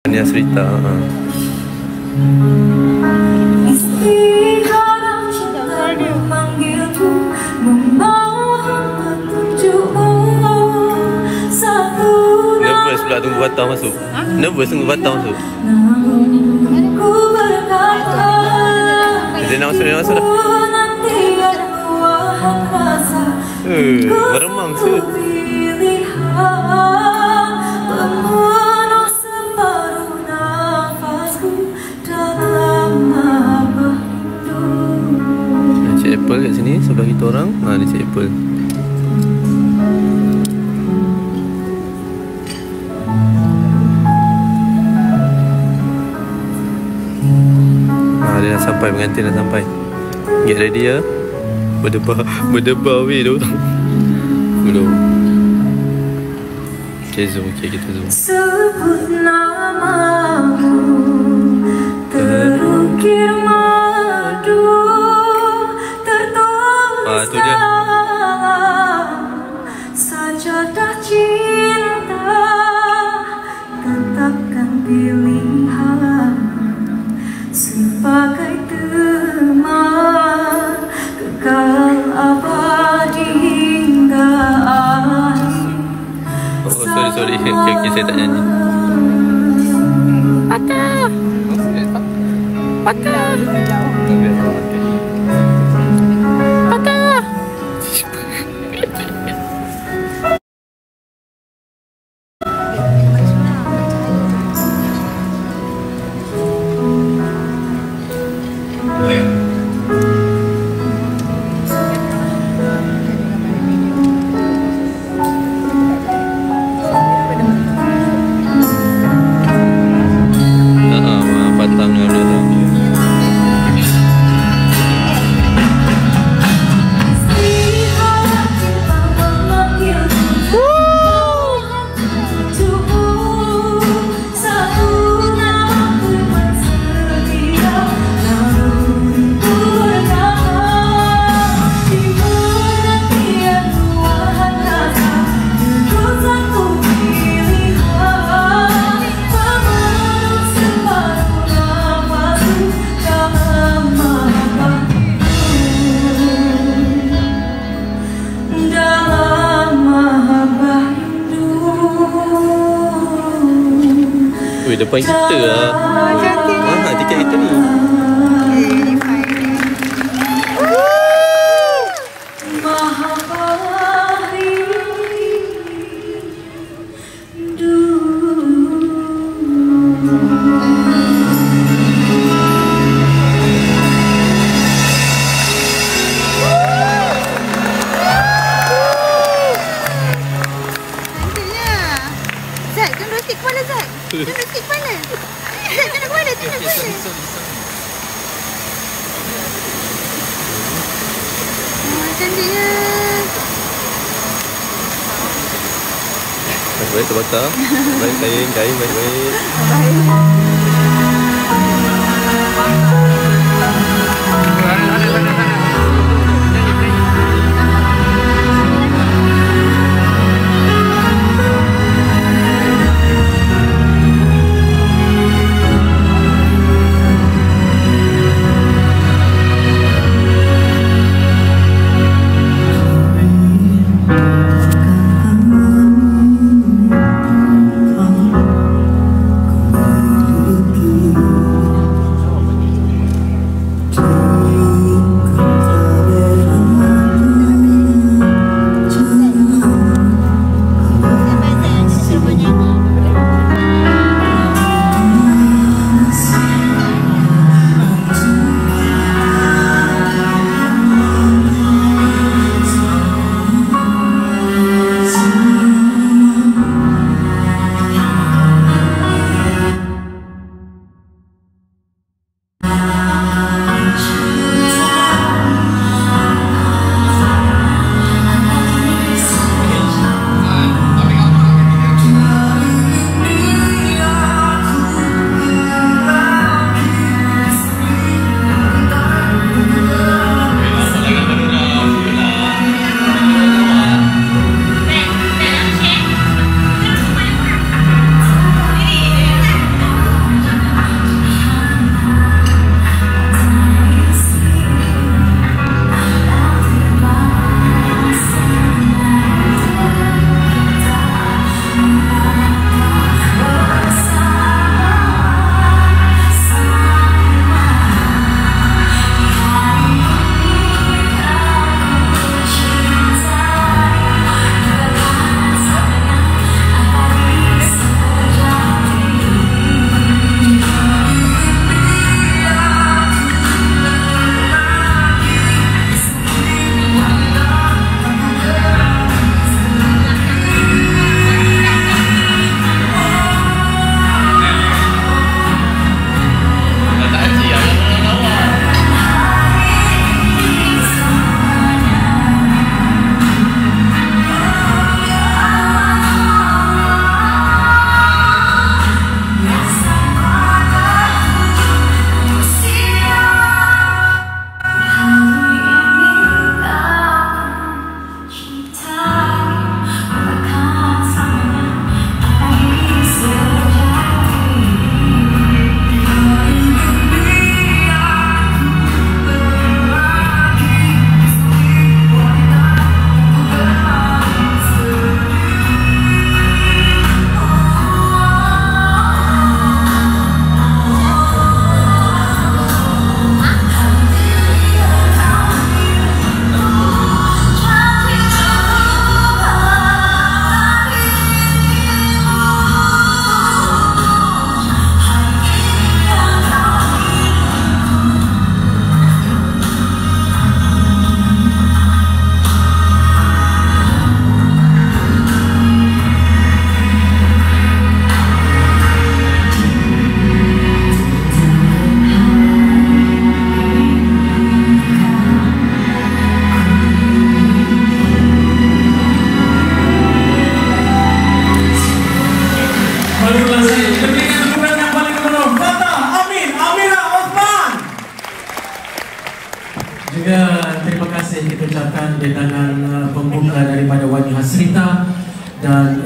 Nia cerita. Nervous pula tunggu Batang masuk. Nervous tunggu Batang masuk. Dia nak masuk, dia nak masuk dah. Meremang tu. Cik Apple kat sini sebelah kita orang. Ni Cik Apple. Dia dah sampai, pengantin dah sampai. Get ready ya. Berdebar weh tu. Belum. Okay, zoom. Okay, kita zoom. Sebut namamu, terukir madu, tertulis tu dia. sajadah cinta, tetapkan pilihan sebagai teman kekal abadi hingga akhir. Sorry. Okay, saya tak nyanyi. Patah. Patah. Depan kita lah. Cantik. Tiket kita ni. Zak, tunduk stick kepala Zak. Tunduk stick kepala. Tunduk kepala. Cantiknya. Baik-baik terbata. Baik kain baik-baik.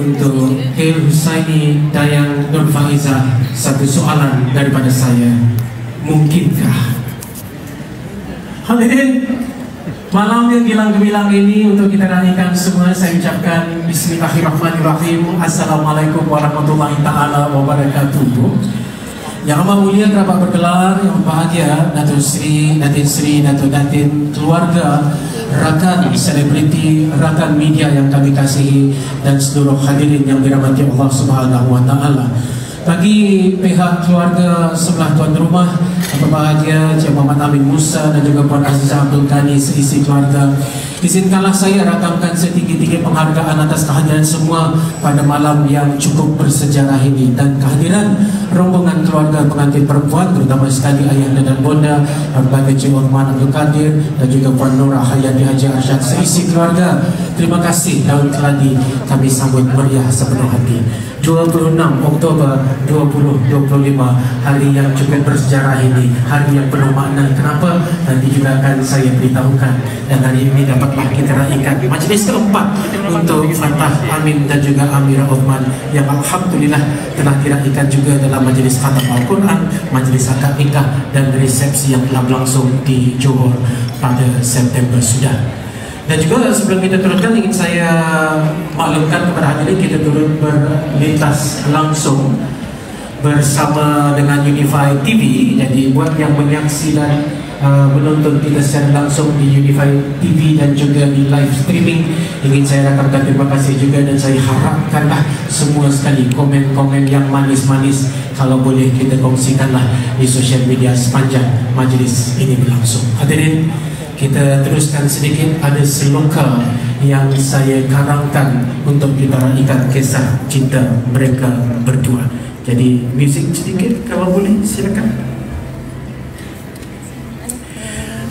untuk Hil Husaini Dayang Nur Faizah. Satu soalan daripada saya, mungkinkah? Hadirin, malam yang gilang gemilang ini untuk kita nyanyikan semua, saya ucapkan Bismillahirrahmanirrahim. Assalamualaikum warahmatullahi ta'ala wabarakatuh. Yang amat mulia kerabat bergelar, yang bahagia, Datuk Sri, Datin Sri, Datuk Datin, keluarga, rakan selebriti, rakan media yang kami kasihi, dan seluruh hadirin yang dirahmati Allah Subhanahu wa Ta'ala. Bagi pihak keluarga sebelah tuan rumah, yang berbahagia Cik Muhammad Amin Musa dan juga Puan Azizah Abdul Ghani seisi keluarga, izinkanlah saya rakamkan setinggi-tinggi penghargaan atas kehadiran semua pada malam yang cukup bersejarah ini, dan kehadiran rombongan keluarga pengantin perempuan, terutama sekali ayahanda dan bonda, berbagai Cik Uthman Abdul Qadir dan juga Puan Nurah Hayati Haji Arsyad seisi keluarga. Terima kasih daun keladi kami sambut meriah sepenuh hati. 26 Oktober 2025, hari yang cukup bersejarah ini, hari yang penuh makna. Kenapa? Nanti juga akan saya beritahukan. Dan hari ini dapatlah kita raikan majlis keempat untuk Fatah Amin dan juga Amirah Uthman, yang alhamdulillah telah diraikan juga dalam majlis khatam Al-Quran, majlis akad nikah dan resepsi yang telah berlangsung di Johor pada September sudah. Dan juga sebelum kita turunkan, ingin saya maklumkan kepada hadirin, kita turun berlintas langsung bersama dengan Unify TV. Jadi buat yang menyaksi dan menonton kita secara langsung di Unify TV dan juga di live streaming, ingin saya rakamkan terima kasih juga, dan saya harapkanlah semua sekali komen-komen yang manis-manis kalau boleh kita kongsikanlah di sosial media sepanjang majlis ini berlangsung. Hadirin, kita teruskan sedikit, ada seloka yang saya karangkan untuk kita raikan kisah cinta mereka berdua. Jadi muzik sedikit kalau boleh, silakan.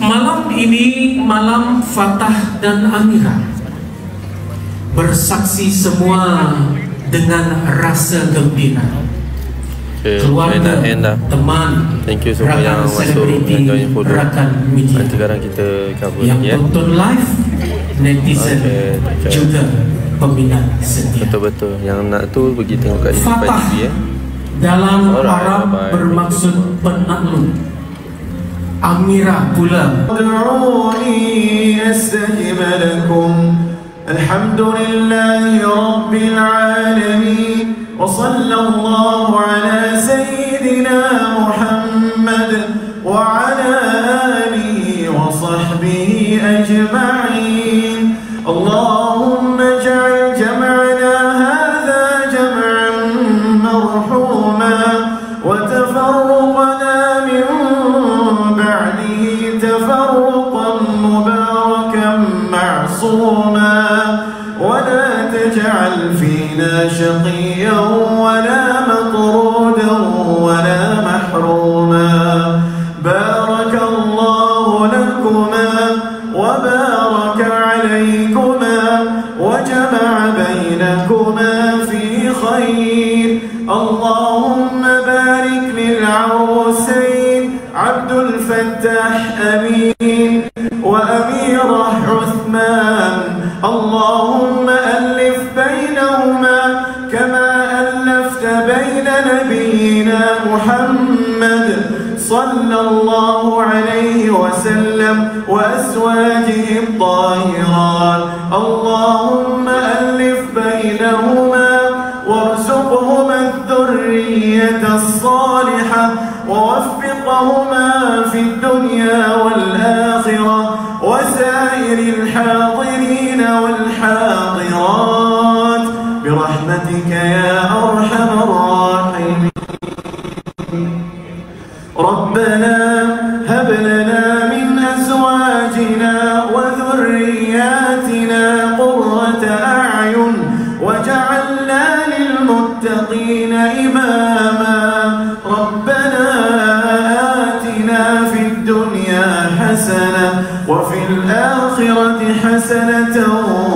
Malam ini malam Fatah dan Amirah, bersaksi semua dengan rasa gembira. Keluarga, teman, thank you semua yang masuk dan join follow. Nanti sekarang kita cover yang tonton live, netizen, juga peminat setia. Betul-betul, yang nak tu pergi tengok kat Unify TV dalam Arab bermaksud penakluk. Amirah pula, ud'uni astajib lakum. Alhamdulillahi rabbil alamin. وصلى الله على سيدنا محمد وعلى آله وصحبه أجمعين. اللهم اجعل جمعنا هذا جمعا مرحوما وتفرقنا من بعده تفرقا مباركا معصوما ولا تجعل فينا شقيا ولا مطرودا ولا محروما. بارك الله لكما وبارك عليكما وجمع بينكما في خير. اللهم بارك للعروسين عبد الفتاح أمين وأميرة عثمان. اللهم ألف بينهما كما ألفت بين نبينا محمد صلى الله عليه وسلم وأزواجه الطاهرات. اللهم ألف بينهما وارزقهما الذرية الصالحة ووفقهما في الدنيا والآخرة وسائر الحاضرين والحاضرات برحمتك يا أرحم الراحمين. ربنا هب لنا من أزواجنا وذرياتنا قرة أعين وجعلنا للمتقين إماما. ربنا آتنا في الدنيا حسنة وفي الآخرة حسنة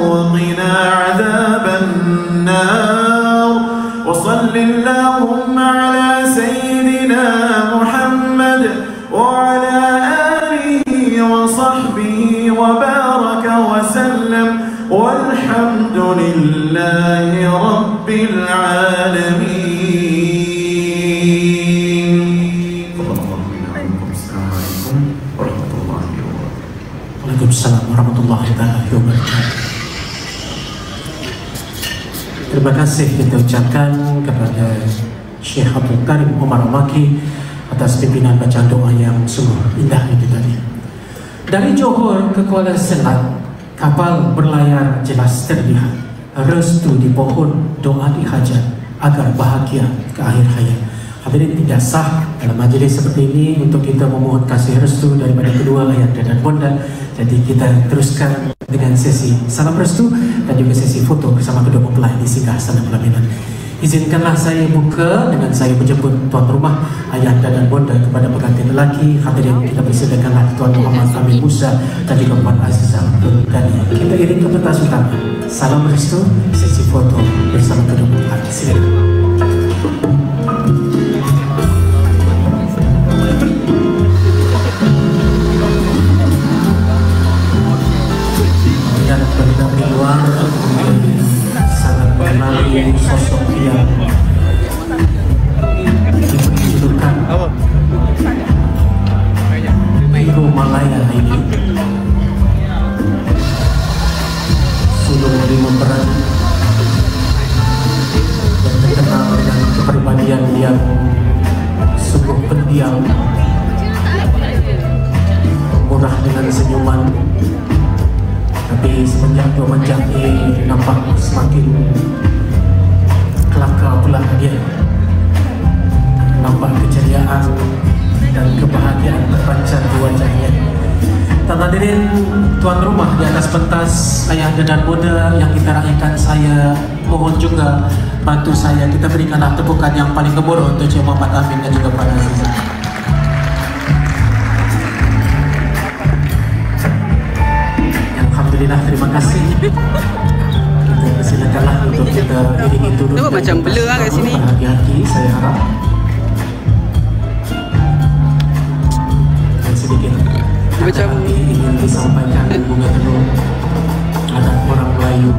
وقنا عذاب النار. وصل اللهم على سيدنا محمد وعلى آله وصحبه وبارك وسلم والحمد لله رب Waalaikumsalam warahmatullahi wabarakatuh. Terima kasih kita ucapkan kepada Syekh Abdul Karim Omar Al-Makki atas pimpinan bacaan doa yang sungguh indah itu tadi. Dari Johor ke Kuala Selat, kapal berlayar jelas terlihat. Restu di pohon, doa dihajat agar bahagia ke akhir hayat. Hadirin, tidak sah dalam majlis seperti ini untuk kita memohon kasih restu daripada kedua ayah dan bonda. Jadi kita teruskan dengan sesi salam restu dan juga sesi foto bersama kedua mempelai di singgah sana pelaminan. Izinkanlah saya buka dengan saya menjemput tuan rumah, ayah dan bonda kepada pengantin lelaki. Hadirin, kita persilakanlah Tuan Muhammad Amin Musa dan juga Puan Azizah Ghani. Kita iring ke pentas utama. Salam restu, sesi foto bersama kedua mempelai. Silakan. Dan dari luar sangat mengenali sosok yang diperjudulkan Biru Malaya ini. Sulung lima peran dan terkenal dengan kepribadian yang sungguh pendiam, murah dengan senyuman. Tapi semenjak dua menjak ini nampak semakin kelakar pula dia. Nampak keceriaan dan kebahagiaan terpancar di wajahnya. Tuan hadirin, tuan rumah di atas pentas, ayah dan bonda yang kita raihkan, saya mohon juga bantu saya. Kita berikanlah tepukan yang paling gemuruh untuk Cik Muhammad Amin dan juga Puan Azizah. Alhamdulillah, terima kasih. Kita persilakanlah untuk kita iringi turun. Nampak macam blur lah kat sini. Hati-hati, saya harap. Dan sedikit macam ingin disampaikan bunga tenun adat orang Melayu.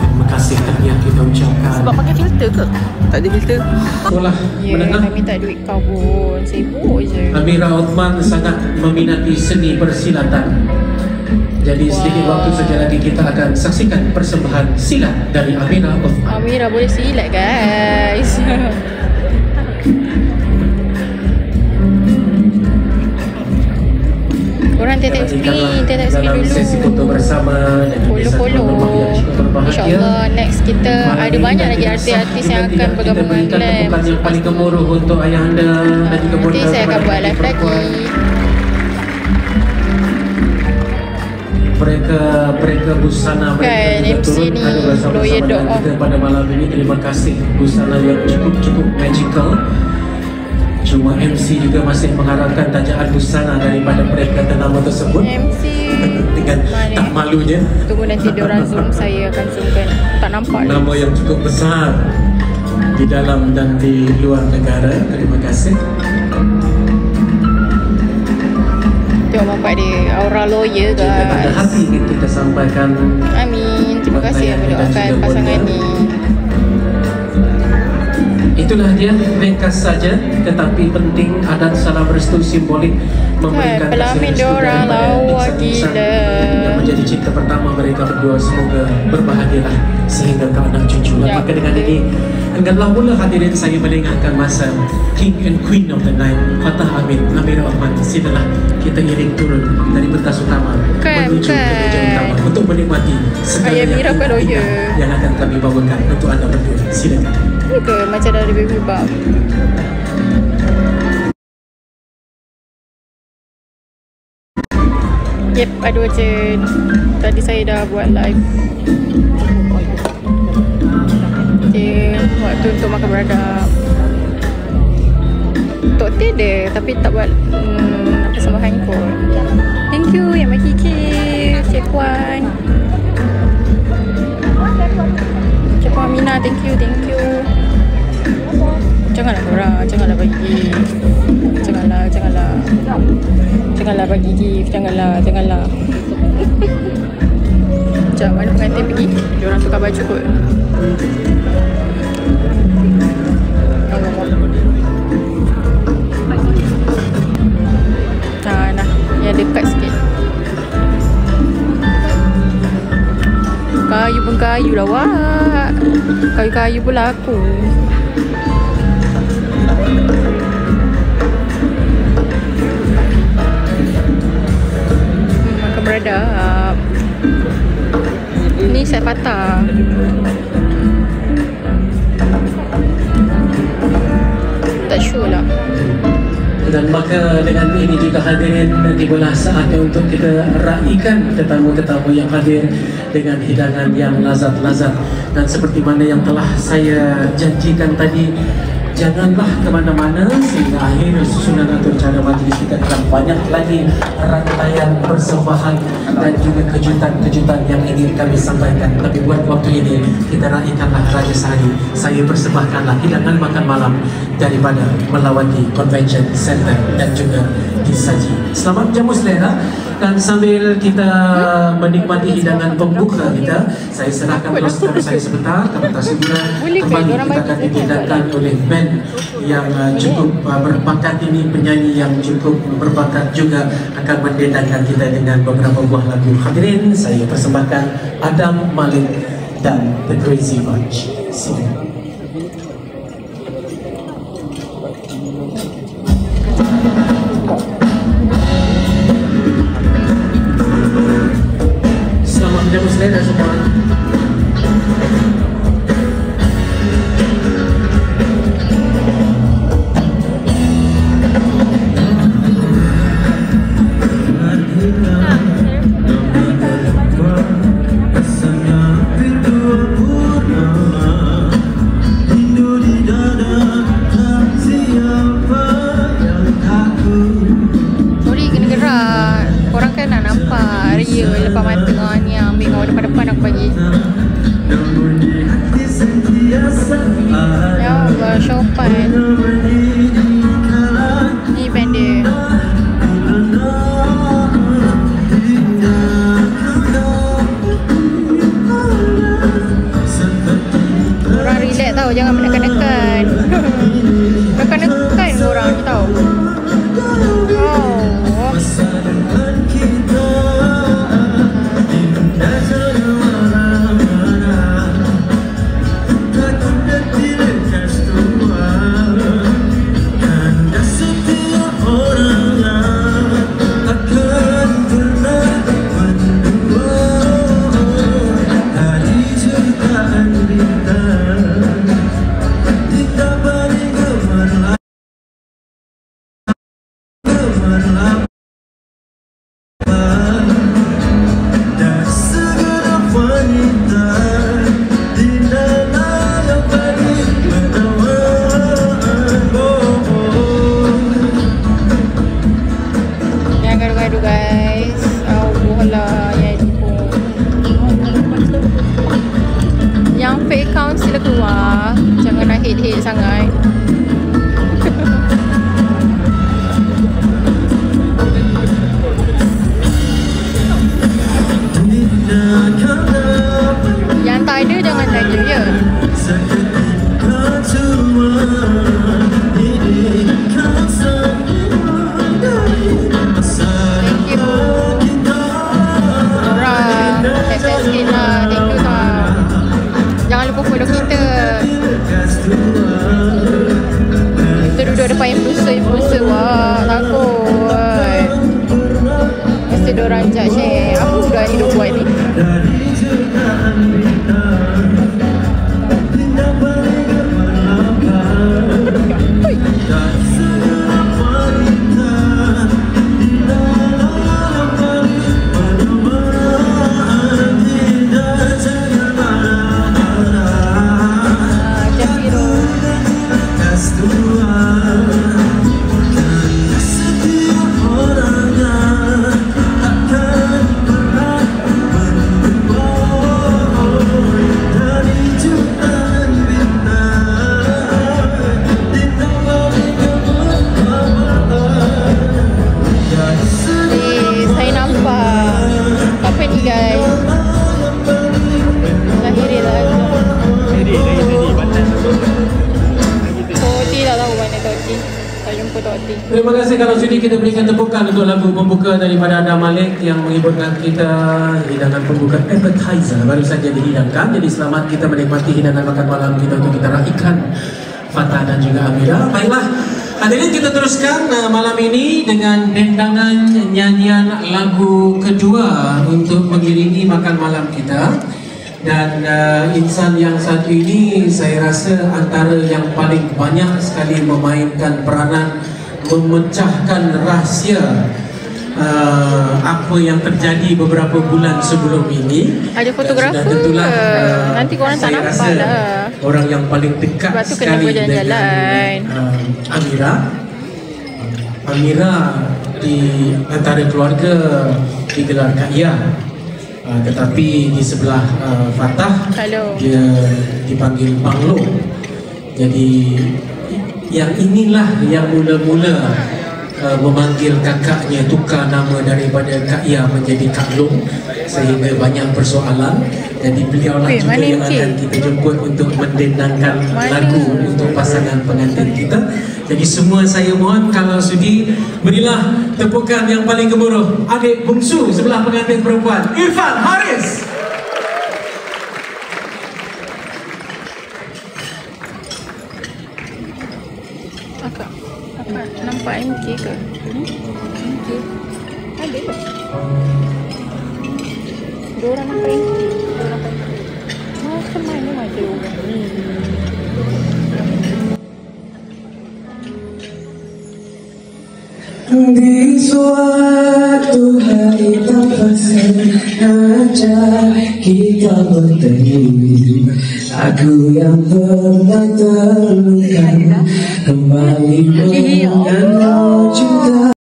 Terima kasih yang kita ucapkan. sebab pakai filter ke? Tak ada filter. Itulah menengah. Kami tak duit kau pun. Sibuk je. Amira Uthman sangat meminati seni persilatan. Jadi sedikit waktu saja lagi kita akan saksikan persembahan silat dari Amira Uthman. Amira boleh silat guys. Korang tengok screen dalam dulu. sesi foto bersama dan juga Follow. berbahagia. InsyaAllah next kita ada banyak lagi artis-artis yang akan bergabung dengan Glam. Glam. Yang paling gemuruh untuk ayah anda dan juga Nanti saya akan buat live lagi. Mereka busana mereka Kan, juga MC turun ni, ada bersama-sama lawyer dengan doa. kita pada malam ini. Terima kasih, busana yang cukup magical. Cuma MC juga masih mengharapkan tajaan busana daripada mereka ternama tersebut. MC Dengan tak malunya. tunggu nanti diorang zoom, saya akan zoomkan. Tak nampak lah. Nama yang cukup besar di dalam dan di luar negara. Terima kasih. Tengok nampak dia aura lawyer Jika ada guys. hati ingin kita sampaikan. Amin. Terima kasih yang mendoakan pasangan ni. Itulah dia, ringkas saja tetapi penting. Adat salam restu simbolik memberikan pelamin diorang lawa gila. yang menjadi cinta pertama mereka berdua. Semoga berbahagialah sehingga ke anak cucu. Ya, Maka dengan ini engganlah mula hadirin saya meninggalkan masa King and Queen of the Night, Fatah Amin, Amira Uthman. Silalah kita iring turun dari pentas utama menuju ke meja utama untuk menikmati segala Ayah Mira yang pun lawyer. indah yang akan kami bawakan untuk anda berdua. Silakan. Ni ke macam dari baby bab. Yep, ada macam tadi saya dah buat live. Okay, waktu untuk makan beradab. Tok Teh ada tapi tak buat persembahan kot. Thank you yang bagi cake, Cik Puan. Cik Puan Mina, thank you. Janganlah korang, janganlah bagi. Janganlah bagi gift, janganlah. Macam mana pengantin pergi? Diorang tukar baju kot. kayu pula aku. Makan beradab. Ni set patah. Tak sure lah. Dan maka dengan ini juga hadirin tibalah saatnya untuk kita raikan tetamu-tetamu yang hadir dengan hidangan yang lazat-lazat. Dan seperti mana yang telah saya janjikan tadi, janganlah ke mana-mana sehingga akhir susunan atau cara majlis kita akan banyak lagi rangkaian persembahan dan juga kejutan-kejutan yang ingin kami sampaikan. Tapi buat waktu ini kita raikanlah Raja Sehari. Saya persembahkanlah hidangan makan malam daripada Melawati Convention Center dan juga disaji. Selamat jamu selera. Dan sambil kita menikmati hidangan pembuka kita, saya serahkan kostum saya sebentar ke pentas hiburan. Kembali kita akan dihidangkan oleh band yang cukup berbakat ini, penyanyi yang cukup berbakat juga akan mendendangkan kita dengan beberapa buah lagu. Hadirin, saya persembahkan Adam Malik dan The Crazy Bunch. Sini. Jamu selera semua. Sorry, kena gerak. Korang kan nak nampak Ria lepas mata ni, ambil kau depan-depan aku bagi. Ya Allah, Chopin ni band dia. Korang relax tau, jangan menekan-nekan. Nekan-nekan korang ni tau. Oh. Sila keluar. Jangan nak hate-hate sangat. Yang tak ada jangan tanya je. Thank you. Korang test sikit lah. Thank you tau. Jangan lupa follow kita. Kita duduk depan influencer. Wah, takut. Mesti diorang judge apa budak ni dia buat ni. Jafiro. Tok T. Terima kasih kalau sudi kita berikan tepukan untuk lagu pembuka daripada Adam Malik yang menghiburkan kita. Hidangan pembuka appetizer baru saja dihidangkan. Jadi selamat kita menikmati hidangan makan malam kita untuk kita raikan Fatah dan juga Amira. Baiklah, hadirin kita teruskan malam ini dengan dendangan nyanyian lagu kedua untuk mengiringi makan malam kita. Dan insan yang satu ini saya rasa antara yang paling banyak sekali memainkan peranan memecahkan rahsia apa yang terjadi beberapa bulan sebelum ini. Ada fotografer. Nanti korang tak nampak lah. Orang yang paling dekat sebab tu kena sekali jalan-jalan. Amira. Amira di antara keluarga digelar Kak Ya. Tetapi di sebelah Fatah dia dipanggil Bang Lo. Jadi yang inilah yang mula-mula memanggil kakaknya tukar nama daripada Kak Ya menjadi Kak Long, sehingga banyak persoalan. Jadi beliaulah juga yang akan kita jemput untuk mendendangkan lagu untuk pasangan pengantin kita. Jadi semua saya mohon kalau sudi berilah tepukan yang paling gemuruh adik bungsu sebelah pengantin perempuan, Irfan Haris. Akak nampak MK ke? MK ada ke? Dua orang nampak MK. Macam mana ada orang ni? Di suatu hari tanpa sengaja kita bertemu, lagu yang pernah terluka kembali mengenal cinta.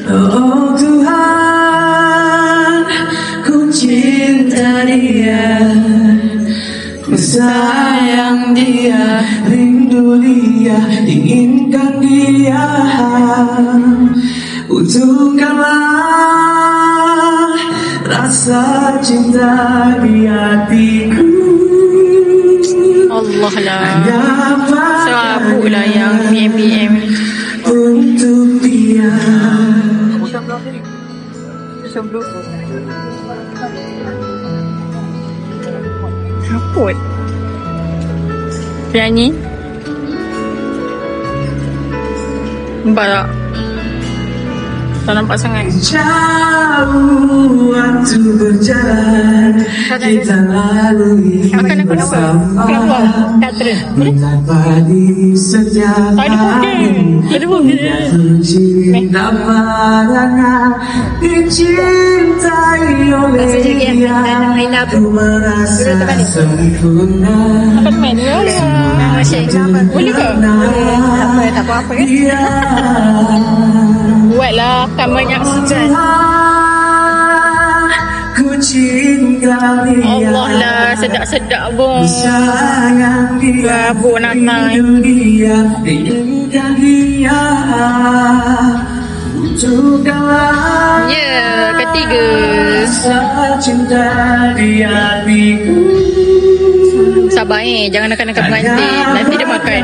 Oh Tuhan, ku cinta dia, ku sayang dia, rindu dia, inginkan dia. Utuhkanlah rasa cinta di hatiku. Allah lah, serabut lah yang BM untuk dia. Raput penyanyi. Nampak tak? Tak nampak sangat. Jauh waktu berjalan, kita lalui bersama. Mengapa di setiap hari cinta padanya, dicintai oleh dia, ku merasa sempurna. Boleh ke? Tak apa-apa kan? Buatlah kan banyak sejan. Allah lah, sedap-sedap pun. Rabuk Natal. Ya, ketiga. Sabar jangan nak pengantin. Nanti dia makan.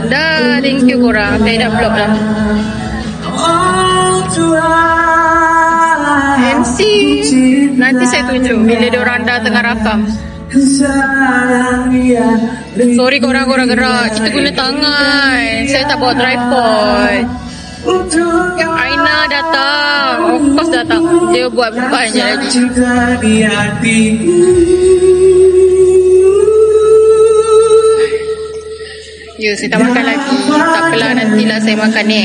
Dah, thank you korang. Saya dah vlog dah. MC nanti saya tunjuk bila diorang dah tengah rakam. Sorry korang gerak. Kita guna tangan. Saya tak bawa tripod. Aina datang. Of course datang. Dia buat banyak lagi. Ya, saya tak makan lagi. Tak apalah, nantilah saya makan ni.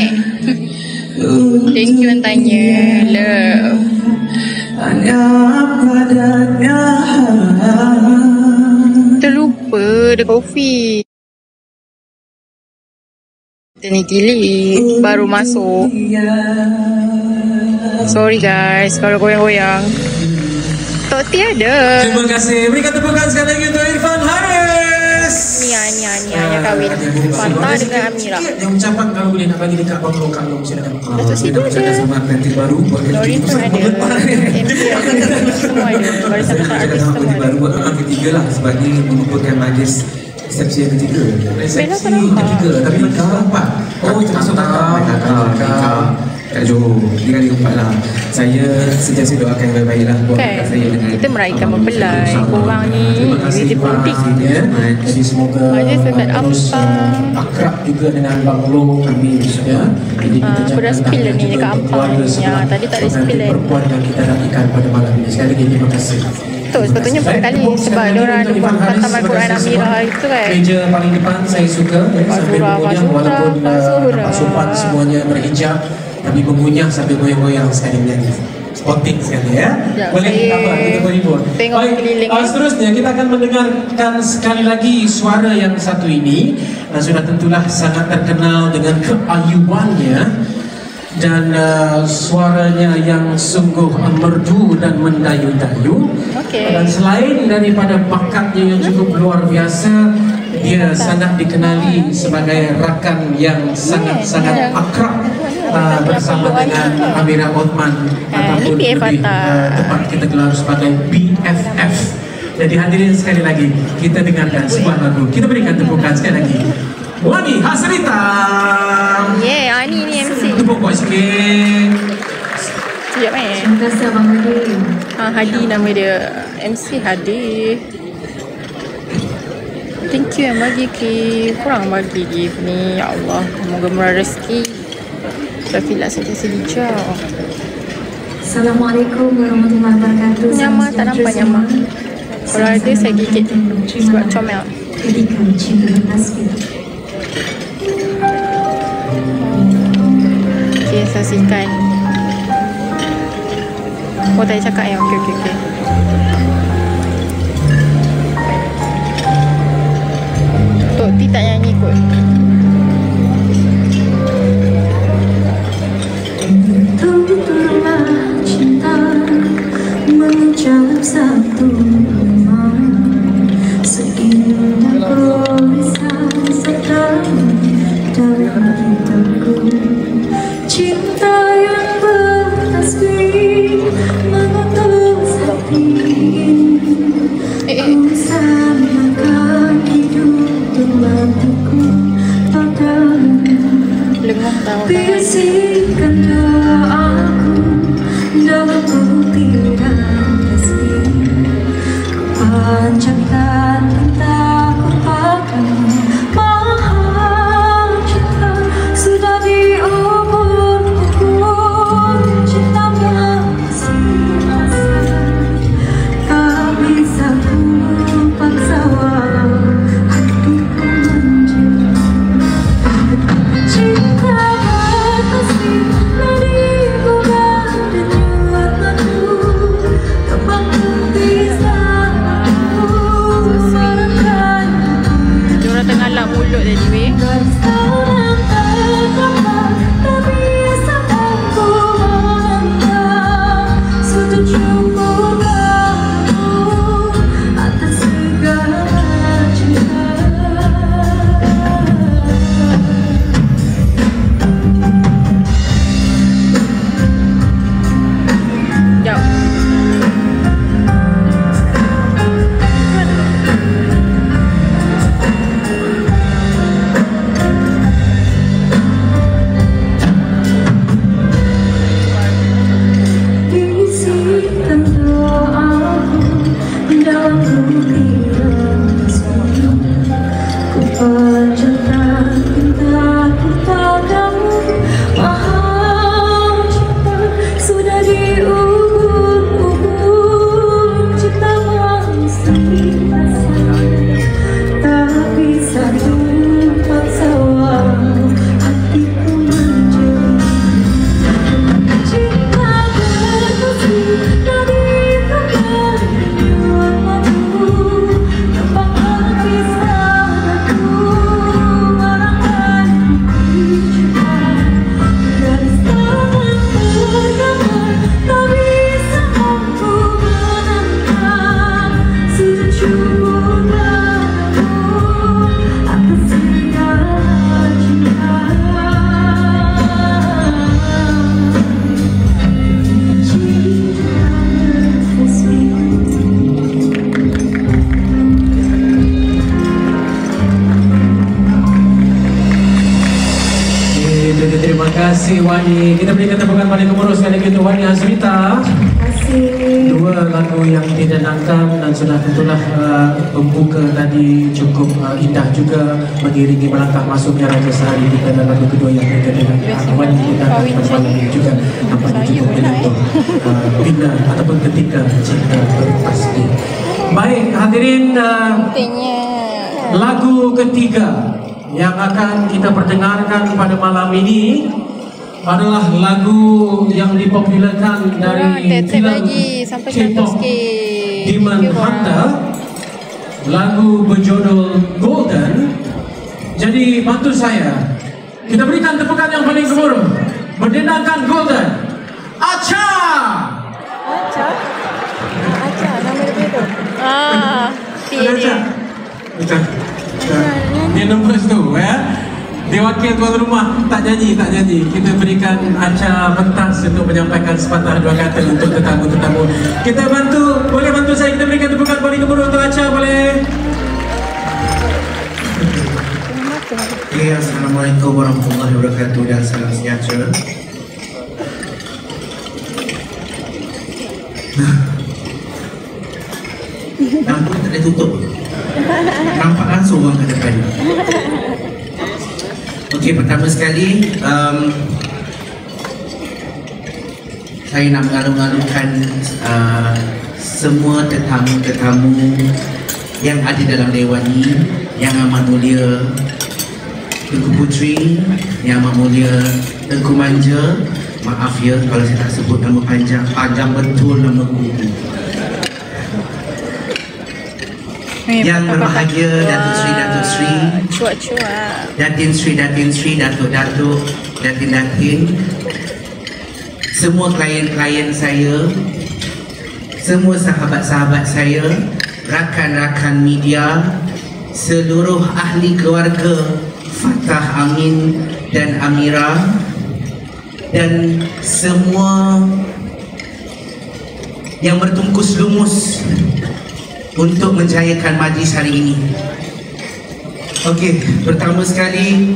Thank you yang tanya. Love. Terlupa ada kopi. Kita ni gilik baru masuk. Sorry guys kalau goyang-goyang. Tok T ada. Terima kasih. Berikan tepukan sekali lagi untuk Irfan Haris. yang kahwin. Fanta dengan Amira. Yang ucapan kalau boleh nak bagi dekat Abang Long Kalong silakan. Datuk Sidu je. Sama pengantin baru. Lorin pun ada. MC ada. Semua ada. Barisan artis semua ada. Baru buat orang ketiga lah sebagai mengumpulkan majlis resepsi yang ketiga. Resepsi Bella tak ketiga tapi nikah empat. Oh termasuk kakak. Kak Jo, dia kali keempat lah. Saya sentiasa doakan yang baik-baik lah buat kakak saya dengan Kita meraihkan mempelai. Korang ni Terima kasih beautiful Pak. thing. Ya. Jadi semoga Majlis dekat terus Ampang. akrab juga dengan Bang Long. Amin. Ya. Jadi kita aku dah spill dah ni juga dekat Ampang keluarga ni. sebelah Ya, tadi tak ada pengantin spill kan. perempuan yang kita nantikan pada malam ini. Sekali lagi terima kasih. Betul, sepatutnya buat kali sebab diorang buat khatam Al-Quran Amira itu kan. Meja paling depan saya suka ya, sambil Zura, mengunyah Pak walaupun Zura, Pak Zura. nampak sopan semuanya berhijab tapi mengunyah sambil goyang-goyang sekali menyanyi. Sporting sekali ya. Ya, Boleh saya apa kita berhibur. tengok keliling. Seterusnya kita akan mendengarkan sekali lagi suara yang satu ini. Sudah tentulah sangat terkenal dengan keayuannya dan suaranya yang sungguh merdu dan mendayu-dayu. Okey. Dan selain daripada bakatnya yang cukup luar biasa, dia sangat dikenali sebagai rakan yang sangat-sangat akrab bersama dengan Amira Othman ataupun ini lebih BFF. tepat kita gelar sebagai BFF. Jadi hadirin sekali lagi kita dengarkan sebuah lagu. Kita berikan tepukan sekali lagi. Wani Hasrita. Yeah, Ani ni MC. Tepuk buat sikit. Sekejap Terima kasih Abang Hadi. Hadi nama dia. MC Hadi. Thank you yang bagi gift. Kurang bagi gift ni. Ya Allah. Semoga murah rezeki. Rafilah saja sedijau. Assalamualaikum warahmatullahi wabarakatuh. Nyama tak nampak nyama. Kalau ada saya gigit sebab comel. Ketika cinta asli. Okay, saksikan. Oh, tadi cakap ya. Okay. Tok T tak nyanyi kot. Tentulah cinta mengucap satu nama seindah tulisan sekarang dalam hidupku. Cinta yang bertasbih mengutus hati ini. Ku samakan hidup dengan aku padamu. Lenguh tahu. Bisikan doaku dalam butiran tasbih. Ku panjatkan cintaku padamu. Maha cinta sudah diukur cintanya sia-sia. Tak bisa ku paksa walau hatiku menjerit. Cinta kasih dari bulan dan nyuatanmu, tak mampu bisa aku merangkai kasih Wani. Kita berikan tepukan pada gemuruh sekali lagi untuk Wani Azrita. Dua lagu yang didenangkan dan sudah tentulah pembuka tadi cukup indah juga mengiringi melangkah masuknya Raja Sehari kita dalam lagu kedua yang kita denangkan. Wani kita akan bersama juga nampaknya cukup menyentuh bila ataupun ketika cinta berpasti. Baik hadirin, lagu ketiga yang akan kita perdengarkan pada malam ini adalah lagu yang dipopularkan dari filem K-pop Demon Hunter, lagu berjudul Golden. Jadi bantu saya, kita berikan tepukan yang paling gemuruh mendenangkan Golden. Acha! Acha nama dia tu. Acha. Dia numbers tu ya. Dia wakil tuan rumah, tak janji. Kita berikan Acha pentas untuk menyampaikan sepatah dua kata untuk tetamu-tetamu. Kita bantu, boleh bantu saya, kita berikan tepukan paling gemuruh untuk Acha, boleh? Okay, Assalamualaikum warahmatullahi wabarakatuh dan salam sejahtera. Lampu tak ada tutup. Nampak langsung orang ke depan. Okey, pertama sekali saya nak mengalu-alukan semua tetamu-tetamu yang ada dalam Dewan ini, yang amat mulia Tengku Puteri, yang amat mulia Tengku Manja. Maaf ya kalau saya tak sebut nama panjang betul nama guru. Yang berbahagia Datuk Sri, Datin Sri, Datuk, Datin, semua klien-klien saya, semua sahabat-sahabat saya, rakan-rakan media, seluruh ahli keluarga Fatah Amin dan Amira, dan semua yang bertungkus lumus untuk menjayakan majlis hari ini. Okey, pertama sekali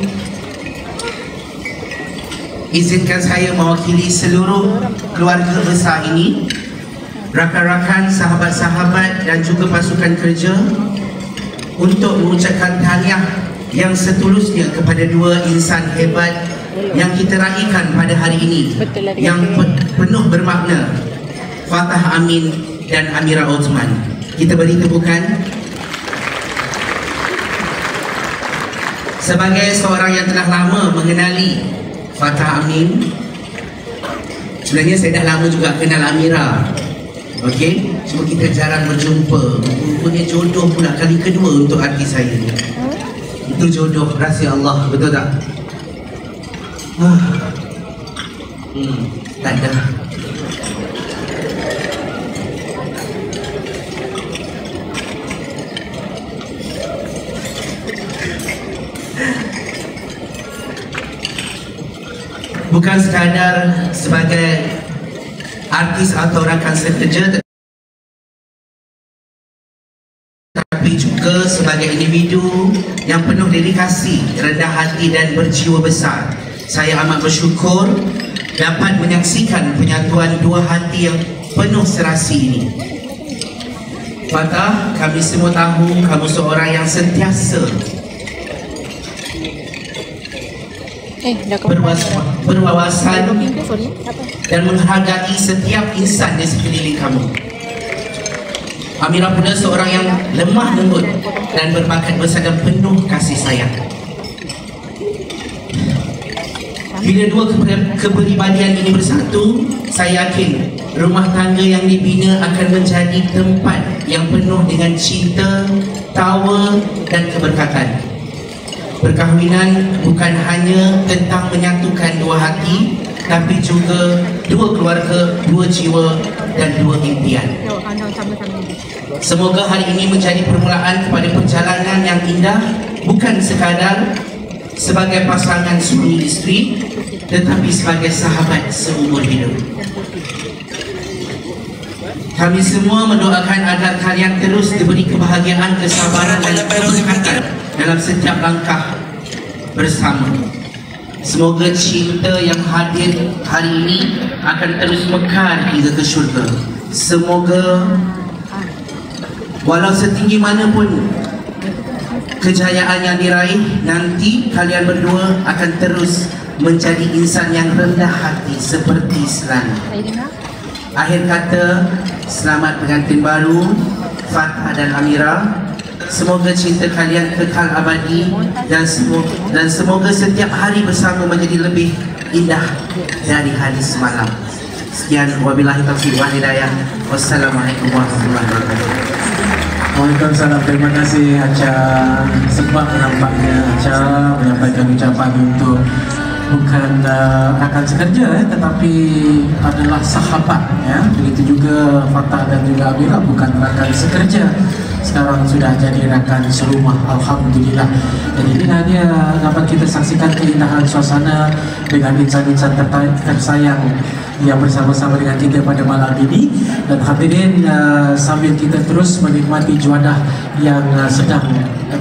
izinkan saya mewakili seluruh keluarga besar ini, rakan-rakan, sahabat-sahabat dan juga pasukan kerja, untuk mengucapkan tahniah yang setulusnya kepada dua insan hebat yang kita raikan pada hari ini, yang penuh bermakna, Fatah Amin dan Amira Othman. Kita beri tepukan. Sebagai seorang yang telah lama mengenali Fatah Amin, sebenarnya saya dah lama juga kenal Amira. Okey, cuma kita jarang berjumpa. Rupanya jodoh pula kali kedua untuk hati saya. Itu jodoh rahsia Allah, betul tak? Tak ada. Bukan sekadar sebagai artis atau rakan sekerja, tapi juga sebagai individu yang penuh dedikasi, rendah hati dan berjiwa besar. Saya amat bersyukur dapat menyaksikan penyatuan dua hati yang penuh serasi ini. Fatah, kami semua tahu kamu seorang yang sentiasa berwawasan dan menghargai setiap insan di sekeliling kamu. Amira pula seorang yang lemah lembut dan berbakat besar dan penuh kasih sayang. Bila dua kepribadian ini bersatu, saya yakin rumah tangga yang dibina akan menjadi tempat yang penuh dengan cinta, tawa dan keberkatan. Perkahwinan bukan hanya tentang menyatukan dua hati, tapi juga dua keluarga, dua jiwa dan dua impian. Semoga hari ini menjadi permulaan kepada perjalanan yang indah, bukan sekadar sebagai pasangan suami isteri, tetapi sebagai sahabat seumur hidup. Kami semua mendoakan agar kalian terus diberi kebahagiaan, kesabaran dan keberkatan dalam setiap langkah bersama. Semoga cinta yang hadir hari ini akan terus mekar hingga ke syurga. Semoga walau setinggi mana pun kejayaan yang diraih, nanti kalian berdua akan terus menjadi insan yang rendah hati seperti selalu. Akhir kata, selamat pengantin baru Fatah dan Amira. Semoga cinta kalian kekal abadi dan semoga setiap hari bersama menjadi lebih indah dari hari semalam. Sekian, wabillahi taufiq wal hidayah. Wassalamualaikum warahmatullahi wabarakatuh. Waalaikumsalam. Terima kasih Aca. Sebab nampaknya Aca menyampaikan ucapan untuk bukan rakan sekerja tetapi adalah sahabat ya. Begitu juga Fatah dan juga Amira bukan rakan sekerja, sekarang sudah jadi rakan serumah, alhamdulillah. Dan inilah dia dapat kita saksikan keindahan suasana dengan insan-insan tersayang yang bersama-sama dengan kita pada malam ini. Dan hadirin, sambil kita terus menikmati juadah yang sedang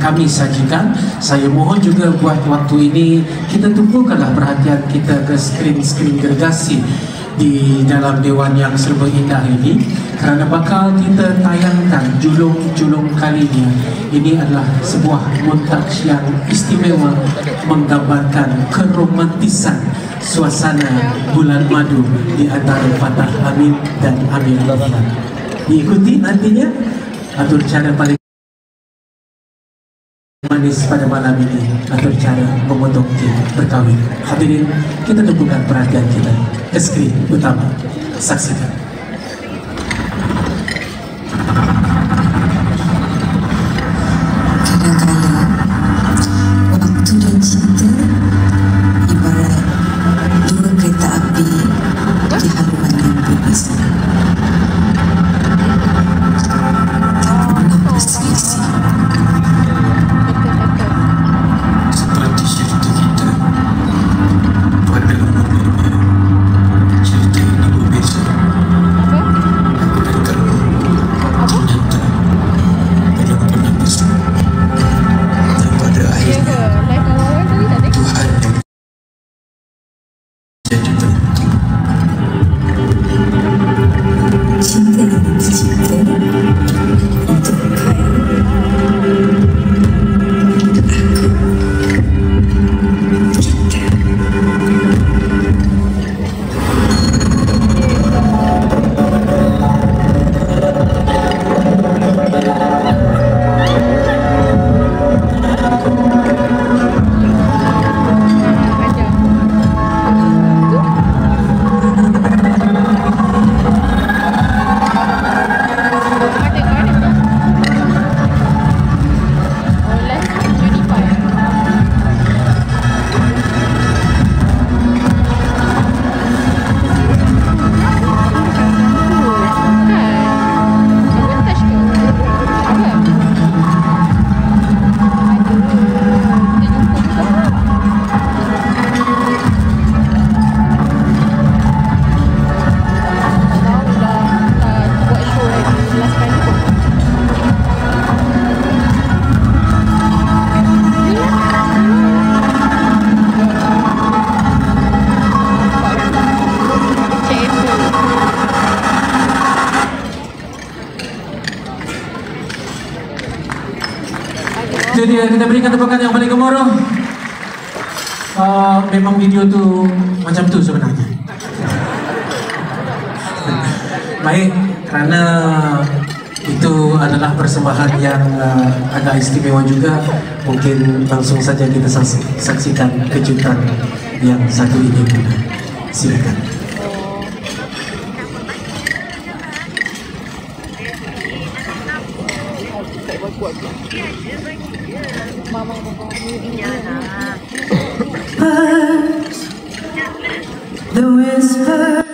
kami sajikan, saya mohon juga buat waktu ini kita tumpukanlah perhatian kita ke skrin-skrin gergasi di dalam dewan yang serba indah ini, kerana bakal kita tayangkan julung-julung kalinya. Ini adalah sebuah montaj yang istimewa menggambarkan keromantisan suasana bulan madu di antara Fatah Amin dan Amira. Diikuti nantinya atur cara paling manis pada malam ini, atur cara memotong kek berkahwin. Hadirin, kita tumpukan perhatian kita ke skrin utama. Saksikan. Kadang-kadang waktu dan cinta ibarat dua kereta api di haluan yang berbeza, tak pernah berselisih. Seperti cerita kita pada umumnya, cerita ini berbeza. Aku dan kamu ternyata belum pernah bersama, dan pada akhirnya Tuhan yang jadi penentu. Cinta ini tercipta untuk kau, untuk aku, kita. Jadi kita berikan tepukan yang paling gemuruh. Memang video tu macam tu sebenarnya. Baik, kerana itu adalah persembahan yang agak istimewa juga, mungkin langsung saja kita saksikan kejutan yang satu ini. Silakan. The whisper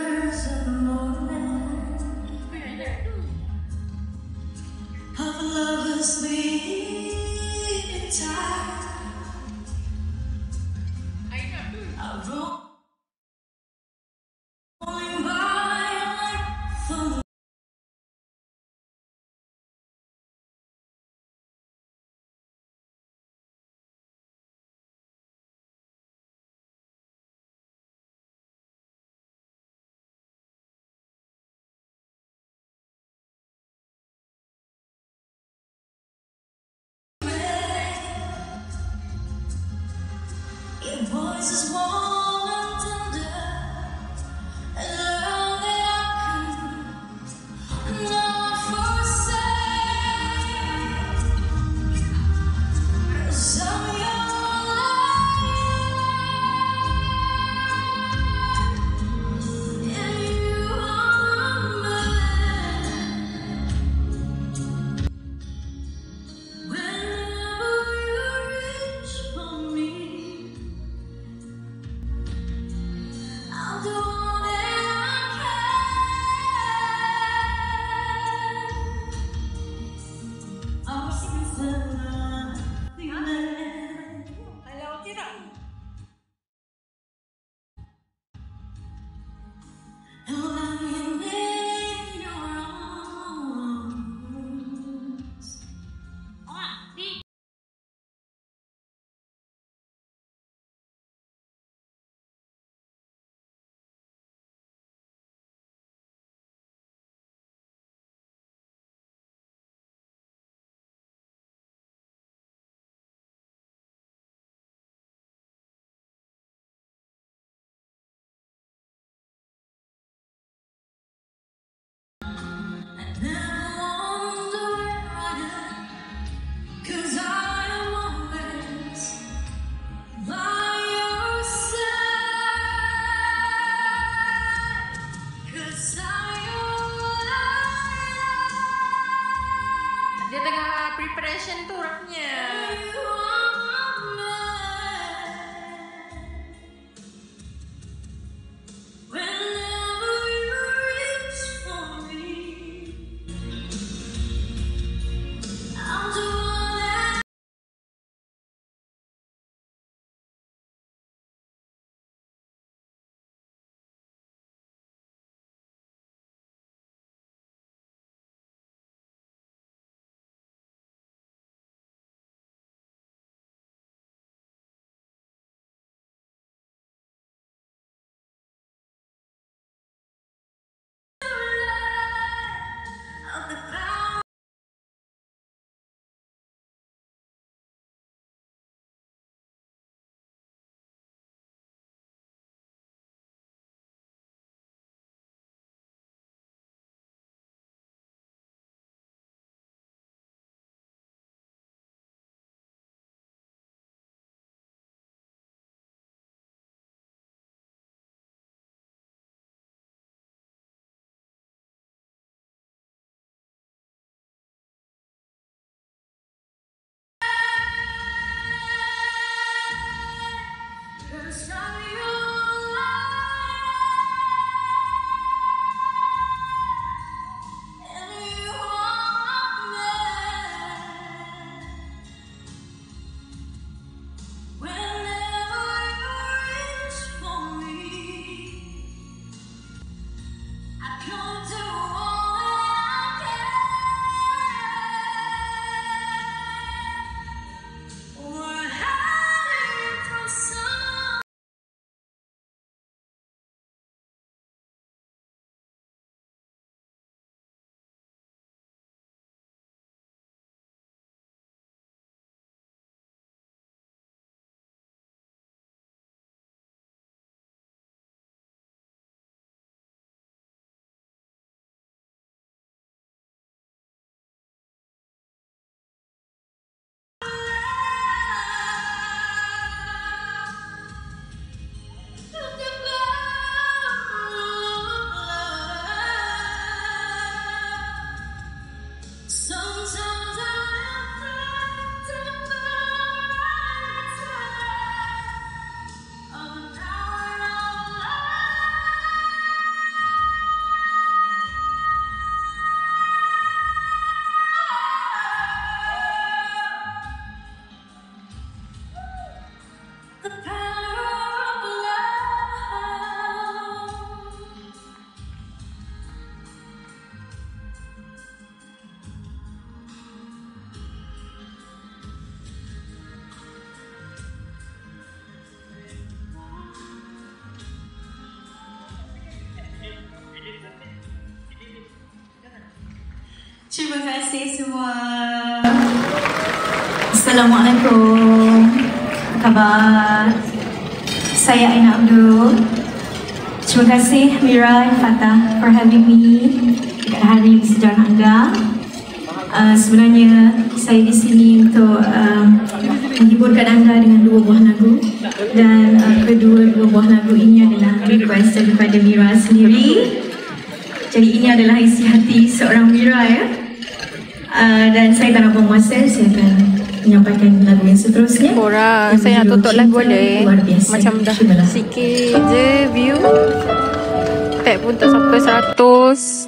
Dia tengah preparation tu orangnya. Terima kasih semua. Assalamualaikum. Apa khabar? Saya Aina Abdul. Terima kasih Mira dan Fatah for having me dekat hari sejarah anda. Sebenarnya saya di sini untuk menghiburkan anda dengan 2 buah lagu, dan kedua buah lagu ini adalah request daripada Mira sendiri. Jadi ini adalah isi hati seorang Mira, ya. Dan saya tak nak buang masa, saya akan menyampaikan lagu yang seterusnya. Korang, saya nak tutup live boleh? Macam dah sikit je view. Tag pun tak sampai 100.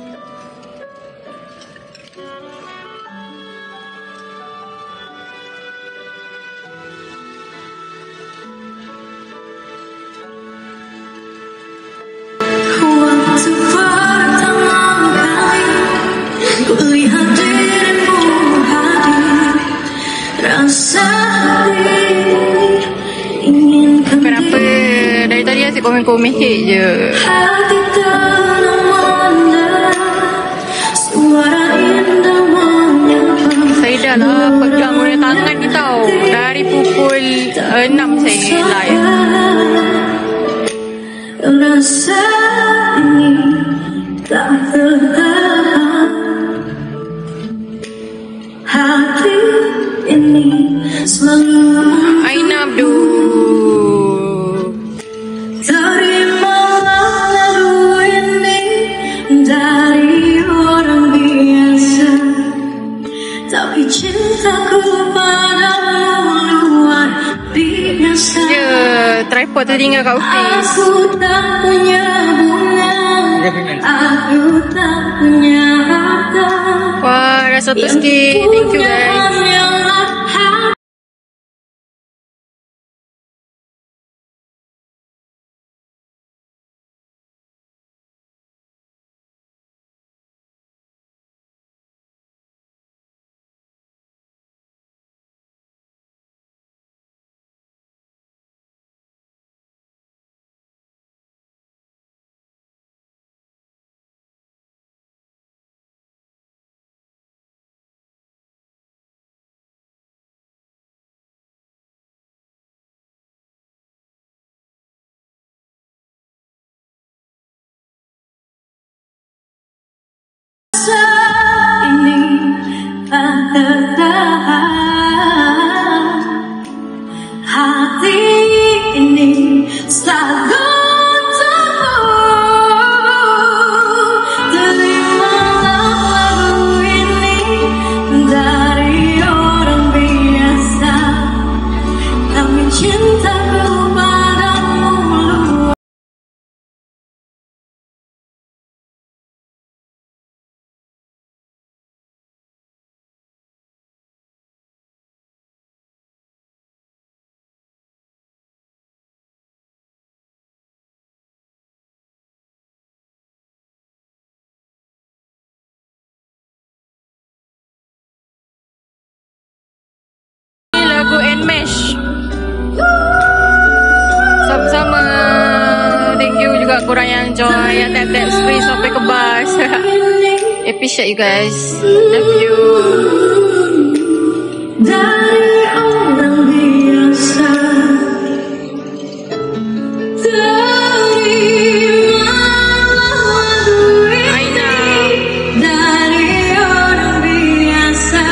Waktu pertama kali ku lihat dirimu hadir, rasa ingin Kenapa dari tadi asyik komen-komen hate je? hati tenang mendengar suara indah menyapa. Saya dah lah pegang guna tangan ni tau. Dari pukul 6 saya live. Rasa ini tak tertahan, hati ini selalu Aina Abdul. terimalah lagu ini dari orang biasa, tapi cintaku padamu luar biasa. Tripod tu tinggal kat office. Aku tak punya bunga, aku tak punya harta. Wah, dah 100k. Thank you guys. Ini tak tertahan, hati ini selalu terimalah lagu ini dari orang biasa, tapi cintaku padamu luar. Lagu Enmesh. Sama-sama. Thank you juga korang yang join, yang tap-tap screen sampai ke bus. Appreciate you guys. Love you. Dari orang biasa, terimalah lagu ini dari orang biasa,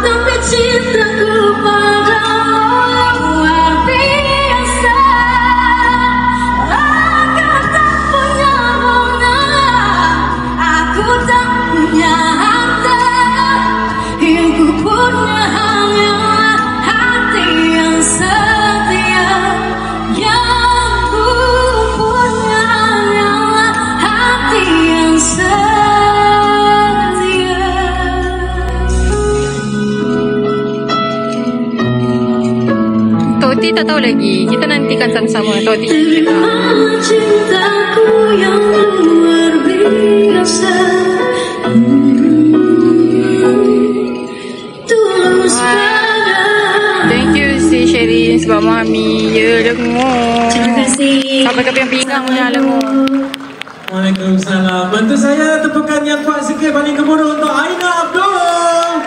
tapi cintaku padamu luar biasa. Aku tak punya bunga, aku tak punya harta, yang ku punya hanyalah hati yang setia. Yang ku punya hanyalah hati yang setia. Toti tak tahu lagi. Kita nantikan sama-sama Toti. Terimalah cintaku yang luar biasa, tulus pada. Thank you si Sherry sebab Mami. Ya, lengur. Terima kasih. Sampai ke pinggang punya lengur. Waalaikumsalam. Bantu saya tepukan yang kuat sikit paling gemuruh untuk Aina Abdul.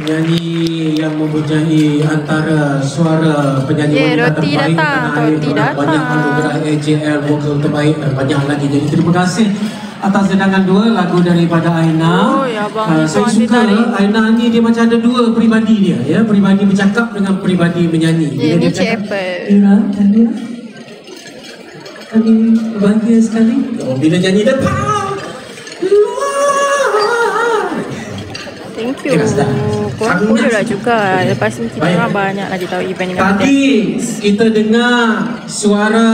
penyanyi yang mempunyai antara suara penyanyi wanita Roti terbaik datang, tanah air, Roti banyak datang. anugerah AJL vokal terbaik dan banyak lagi. Jadi terima kasih atas hidangan dua lagu daripada Aina. Oh, ya, abang, Saya itu suka tadi. Aina ni dia macam ada dua peribadi dia, ya, peribadi bercakap dengan peribadi menyanyi. Bila Ni dia Cik cakap, Apple. Ira, Tania, kami bahagia sekali. Oh, bila nyanyi dia pow! Thank you. Terima kasih. Korang boleh lah juga. Lepas ni kita orang banyak lagi tahu event dengan Tadi kita dengar suara,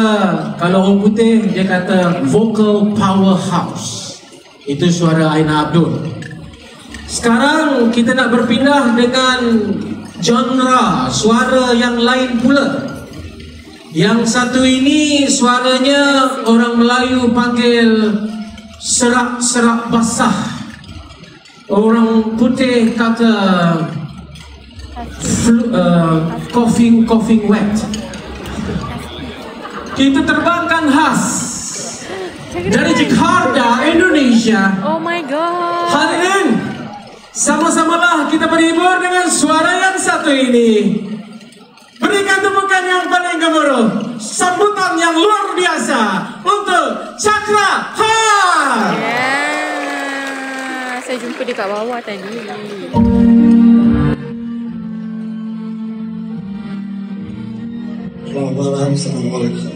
kalau orang putih dia kata vocal powerhouse. Itu suara Aina Abdul. Sekarang kita nak berpindah dengan genre suara yang lain pula. Yang satu ini suaranya orang Melayu panggil serak-serak basah. Orang putih kata coughing wet. Kita terbangkan khas dari Jakarta, Indonesia. Oh my god. Hadirin, sama-samalah kita berhibur dengan suara yang satu ini. Berikan tepukan yang paling gemuruh, sambutan yang luar biasa untuk Cakra Khan. Saya jumpa dia kat bawah tadi. Selamat malam, Assalamualaikum.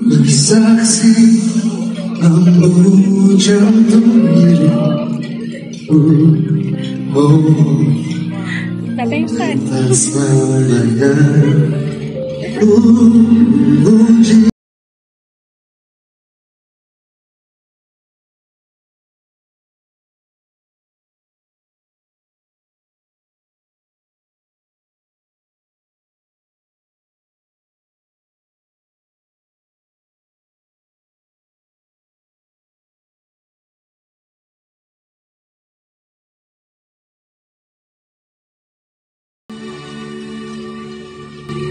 Bersaksi ambu jantung milikku. Tak pengsan. Tas melayang puji.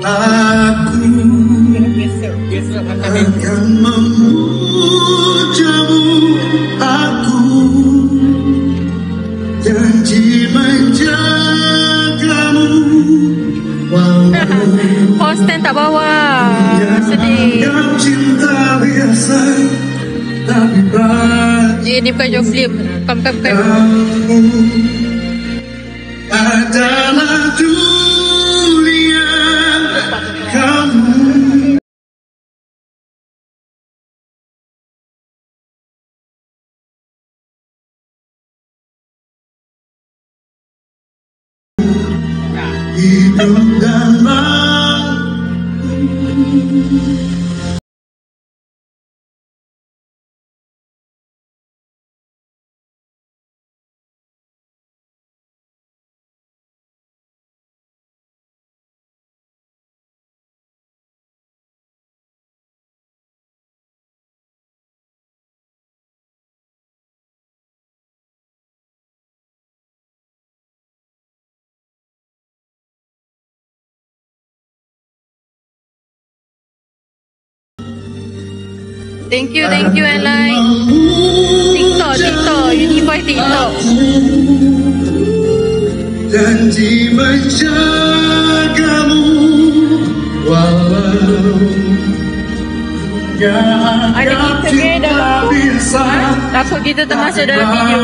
Aku akan memujamu, aku janji menjagamu. Hostan tak bawa. Sedih. Yang cinta biasa tapi Ni bukan job film. Kam. kamu adalah dunia kamu. Hidup dan Thank you and like TikTok, Unify TikTok. janji menjagamu walau Ada kita dah. Takut kita termasuk dalam video.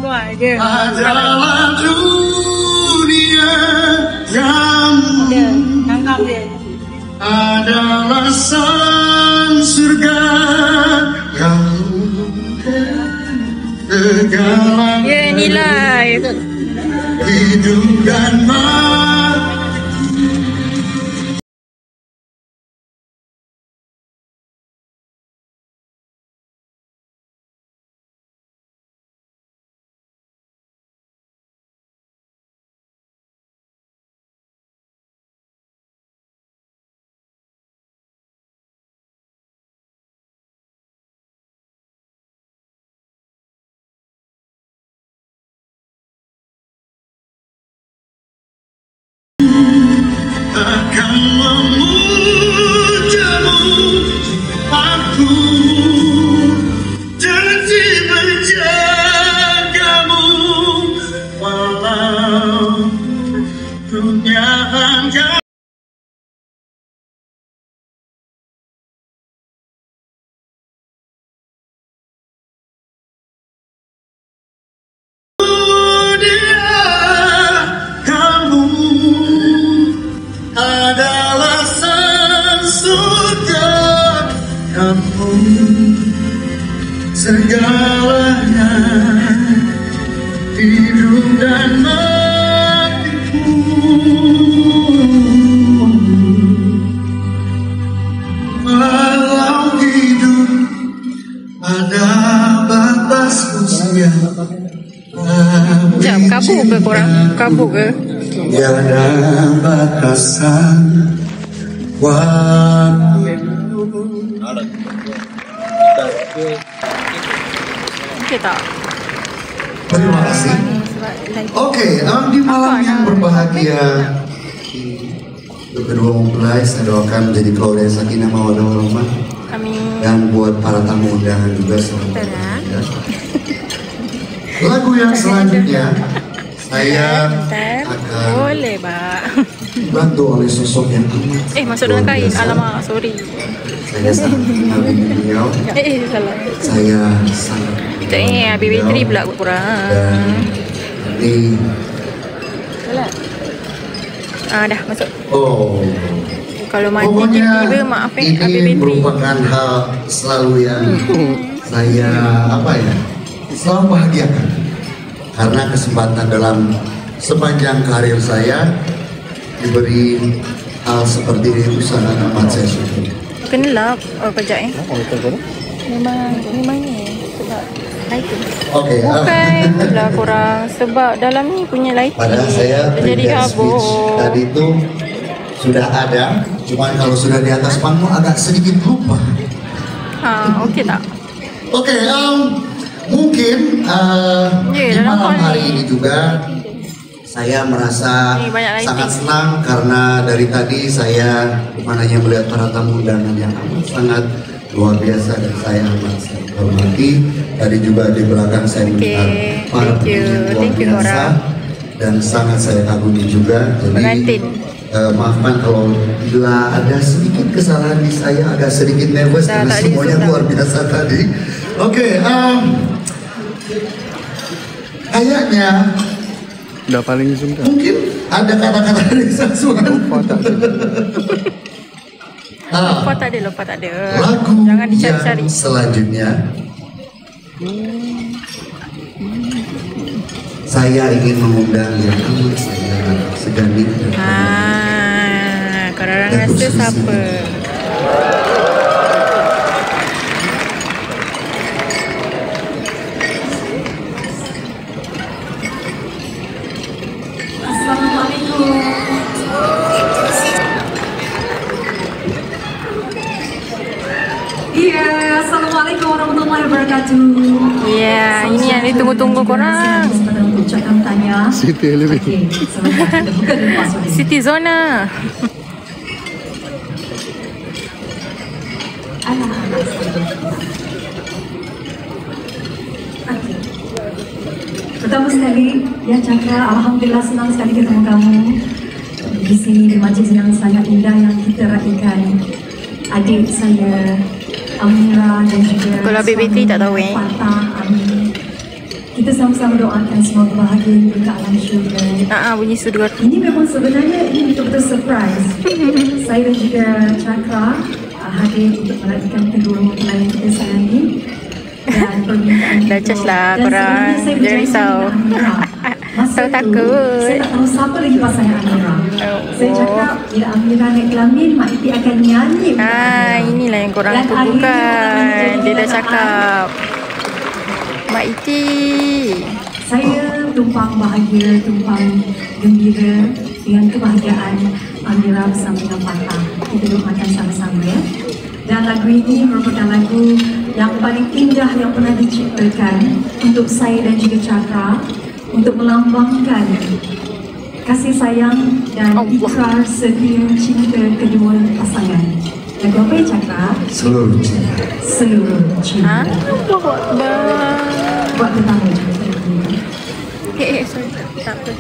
Buat je. Adalah dunia yang Tangkap dia. adalah sang surga yang segala Ni live. hidup dan mati. Jangan kamu adalah surga, kamu segalanya, hidup dan matiku. Walau hidup ada batas usia, Jam kabur ke korang? Kabur ke? tiada batasan waktu. Okey tak? Terima kasih. Oke, di malam yang berbahagia untuk kedua mempelai, saya doakan menjadi keluarga sakinah mawaddah warahmah. Amin. Dan buat para tamu undangan juga selamat berbahagia. Lagu yang selanjutnya saya akan Boleh, Pak. dibantu oleh sosok yang amat Masuk dalam luar kain. biasa. Alamak, sorry. Saya sangat mengagumi beliau. Salah. Saya sangat Habis bateri pula kurang. dan ini Dah masuk. Kalau mati pokoknya tiba-tiba maafin habis ini bateri. merupakan hal selalu yang saya selalu bahagiakan karena kesempatan dalam sepanjang karir saya diberi hal seperti itu sangat amat saya syukuri. Kena lap. Kejap Memangnya sebab lighting. Bukan lah korang. Sebab dalam ni punya lighting. Padahal saya jadi speech habuk. tadi itu sudah ada, cuman kalau sudah di atas panggung agak sedikit lupa. Okey tak? Mungkin di dalam malam hal hari ni. ini juga saya merasa banyak lighting. sangat senang karena dari tadi saya bukan hanya melihat para tamu undangan yang amat sangat luar biasa dan saya amat sangat hormati. Tadi juga di belakang saya melihat para penyanyi luar biasa dan sangat saya kagumi juga. Jadi maafkan kalau bila ada sedikit kesalahan di saya, agak sedikit nervous karena semuanya luar biasa tadi. Kayaknya Udah paling zoom kan? mungkin ada kata-kata dari Saswan. Lupa tak ada. Lagu Jangan dicari-cari. yang selanjutnya saya ingin mengundang yang amat saya segani dan korang rasa siapa? Assalamualaikum warahmatullahi wabarakatuh. Ini yang ditunggu-tunggu korang. Ucapan tanya. Siti lebih. Siti Zona. Pertama sekali, Cakra, alhamdulillah senang sekali ketemu kamu di sini di majlis yang sangat indah yang kita raikan adik saya Amira dan juga Kalau Habib Bateri tak tahu Fatah, Amin. Kita sama-sama doakan semua kebahagiaan di alam syurga. Bunyi sudur. Ini memang sebenarnya ini betul-betul surprise. Saya dan juga Cakra hadir untuk meraihkan kedua mempelai kita sayangi. Dan permintaan Dah just lah korang. Jangan risau. Tahu takut. Saya tak tahu siapa lagi pasangan Amira. Saya cakap bila Amira naik kelamin, Mak Iti akan nyanyi. Inilah yang korang tunggukan. Dia dah cakap. Mak Iti. Saya tumpang bahagia, tumpang gembira dengan kebahagiaan Amira bersama dengan Fatah. Kita doakan sama-sama ya. Dan lagu ini merupakan lagu yang paling indah yang pernah diciptakan untuk saya dan juga Cakra untuk melambangkan kasih sayang dan ikrar setia cinta kedua pasangan. Lagu apa ya Cakra? Seluruh cinta. Seluruh cinta. Buat pertama juga. Sorry. Tak apa.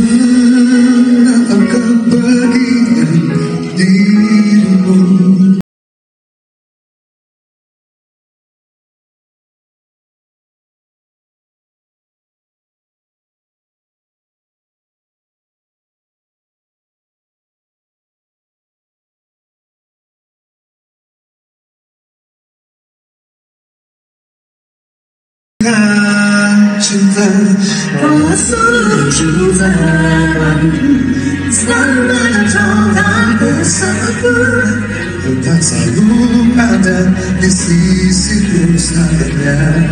Apakah bagian dirimu? Cinta rasa cinta selama kau tak bersamaku, tak sanggup ada di sisiku sayang.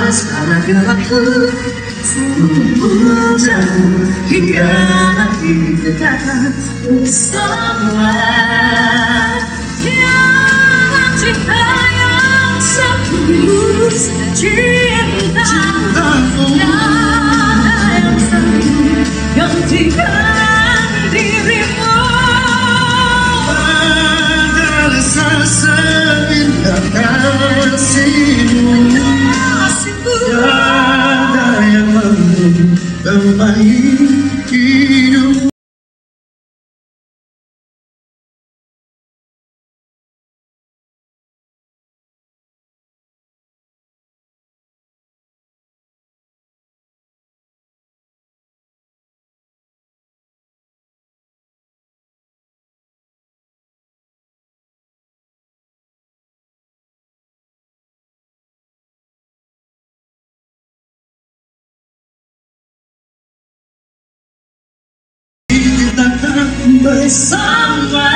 Sekarang gelapku sungguh jauh hingga nanti kita bersama. Tiada cinta yang setulus cintamu, tiada yang sanggup gantikan dirimu. Ada rasa seindah kasihmu, tiada yang mampu temani hidup. Bersama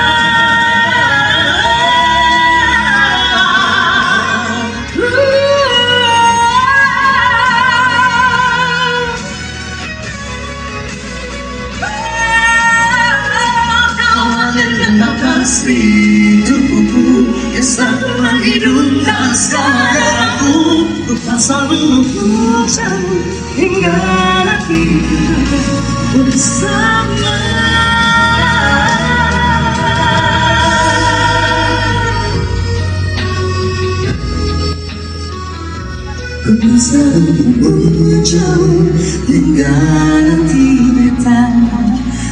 kau adalah kasih tubuhku yang selalu hidupkan saudaraku. Ku tak selalu jauh hingga nanti bersama. Selalu jauh hingga nanti kita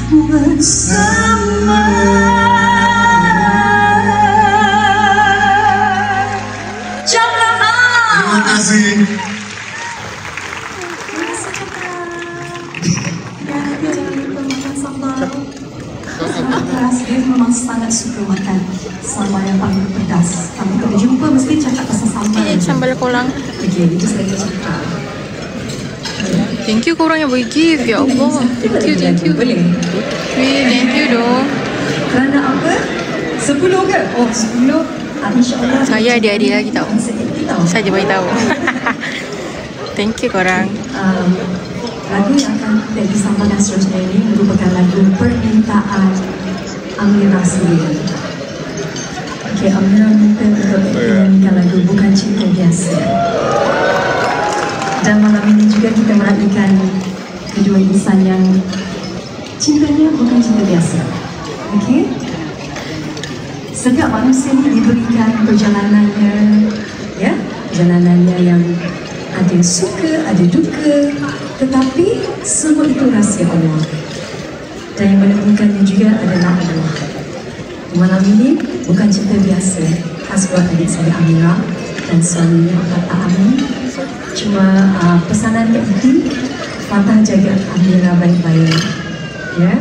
bersama. Terima kasih. Saya memang sangat suka makan sambal yang paling pedas. Kalau kita jumpa mesti cakap pasal sambal. Sambal kolang. Okey, itu saya cakap. Thank you korang yang bagi gift. Ya Allah. Thank you. Boleh? Thank you dong. Kerana apa? 10 ke? Oh, 10. InsyaAllah. Saya ada adik lagi tau. Saya bagi tahu. Thank you korang. Lagu yang akan kita disampaikan seterusnya ini merupakan lagu permintaan Amirah sendiri. Okey, Amirah minta untuk menyanyikan lagu Bukan Cinta Biasa. Dan malam ini juga kita meraihkan kedua insan yang cintanya bukan cinta biasa. Okey? Setiap manusia ini diberikan perjalanannya, ya, perjalanannya yang ada suka, ada duka, tetapi semua itu rahsia Allah. Dan yang menemukannya juga adalah Allah. Malam ini bukan cinta biasa khas buat adik saya Amirah dan suaminya Fatah Amin. Cuma pesanan Kak Titi, Fatah jaga Amira baik-baik. Ya,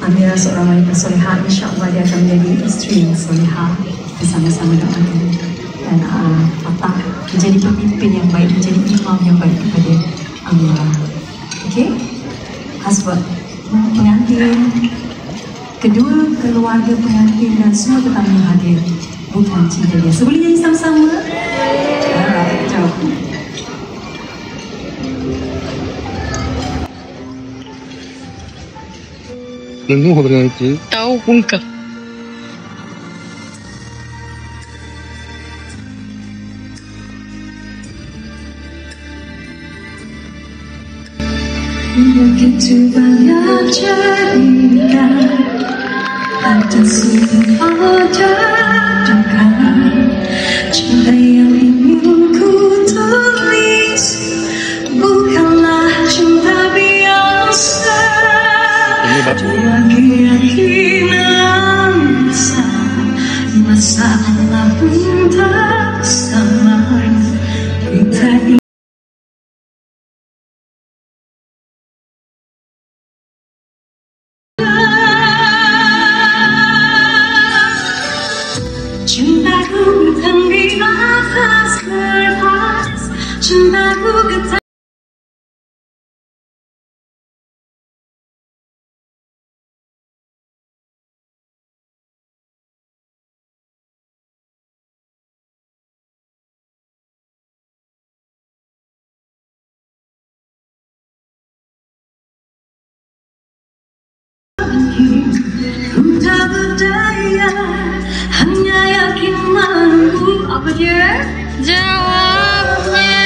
Amira seorang wanita solehah, insya-Allah dia akan menjadi isteri yang solehah. Bersama-sama doakan. Dan Fatah menjadi pemimpin yang baik, menjadi imam yang baik kepada Amira. Okey? Khas buat pengantin, kedua keluarga pengantin dan semua tetamu yang hadir. Bukan cinta dia. Boleh nyanyi sama-sama? Jom. Tengok dengan itu. Tahu pun kau. Begitu banyak cerita, ada suka ada duka. Cinta yang ingin ku tulis bukanlah cinta biasa. Keyakinan masalah pun tak sama. Kita cintaku bukan di atas kertas, cintaku getar. Ku tak berdaya, hanya yakin mampu. Apa dia? Jawabnya.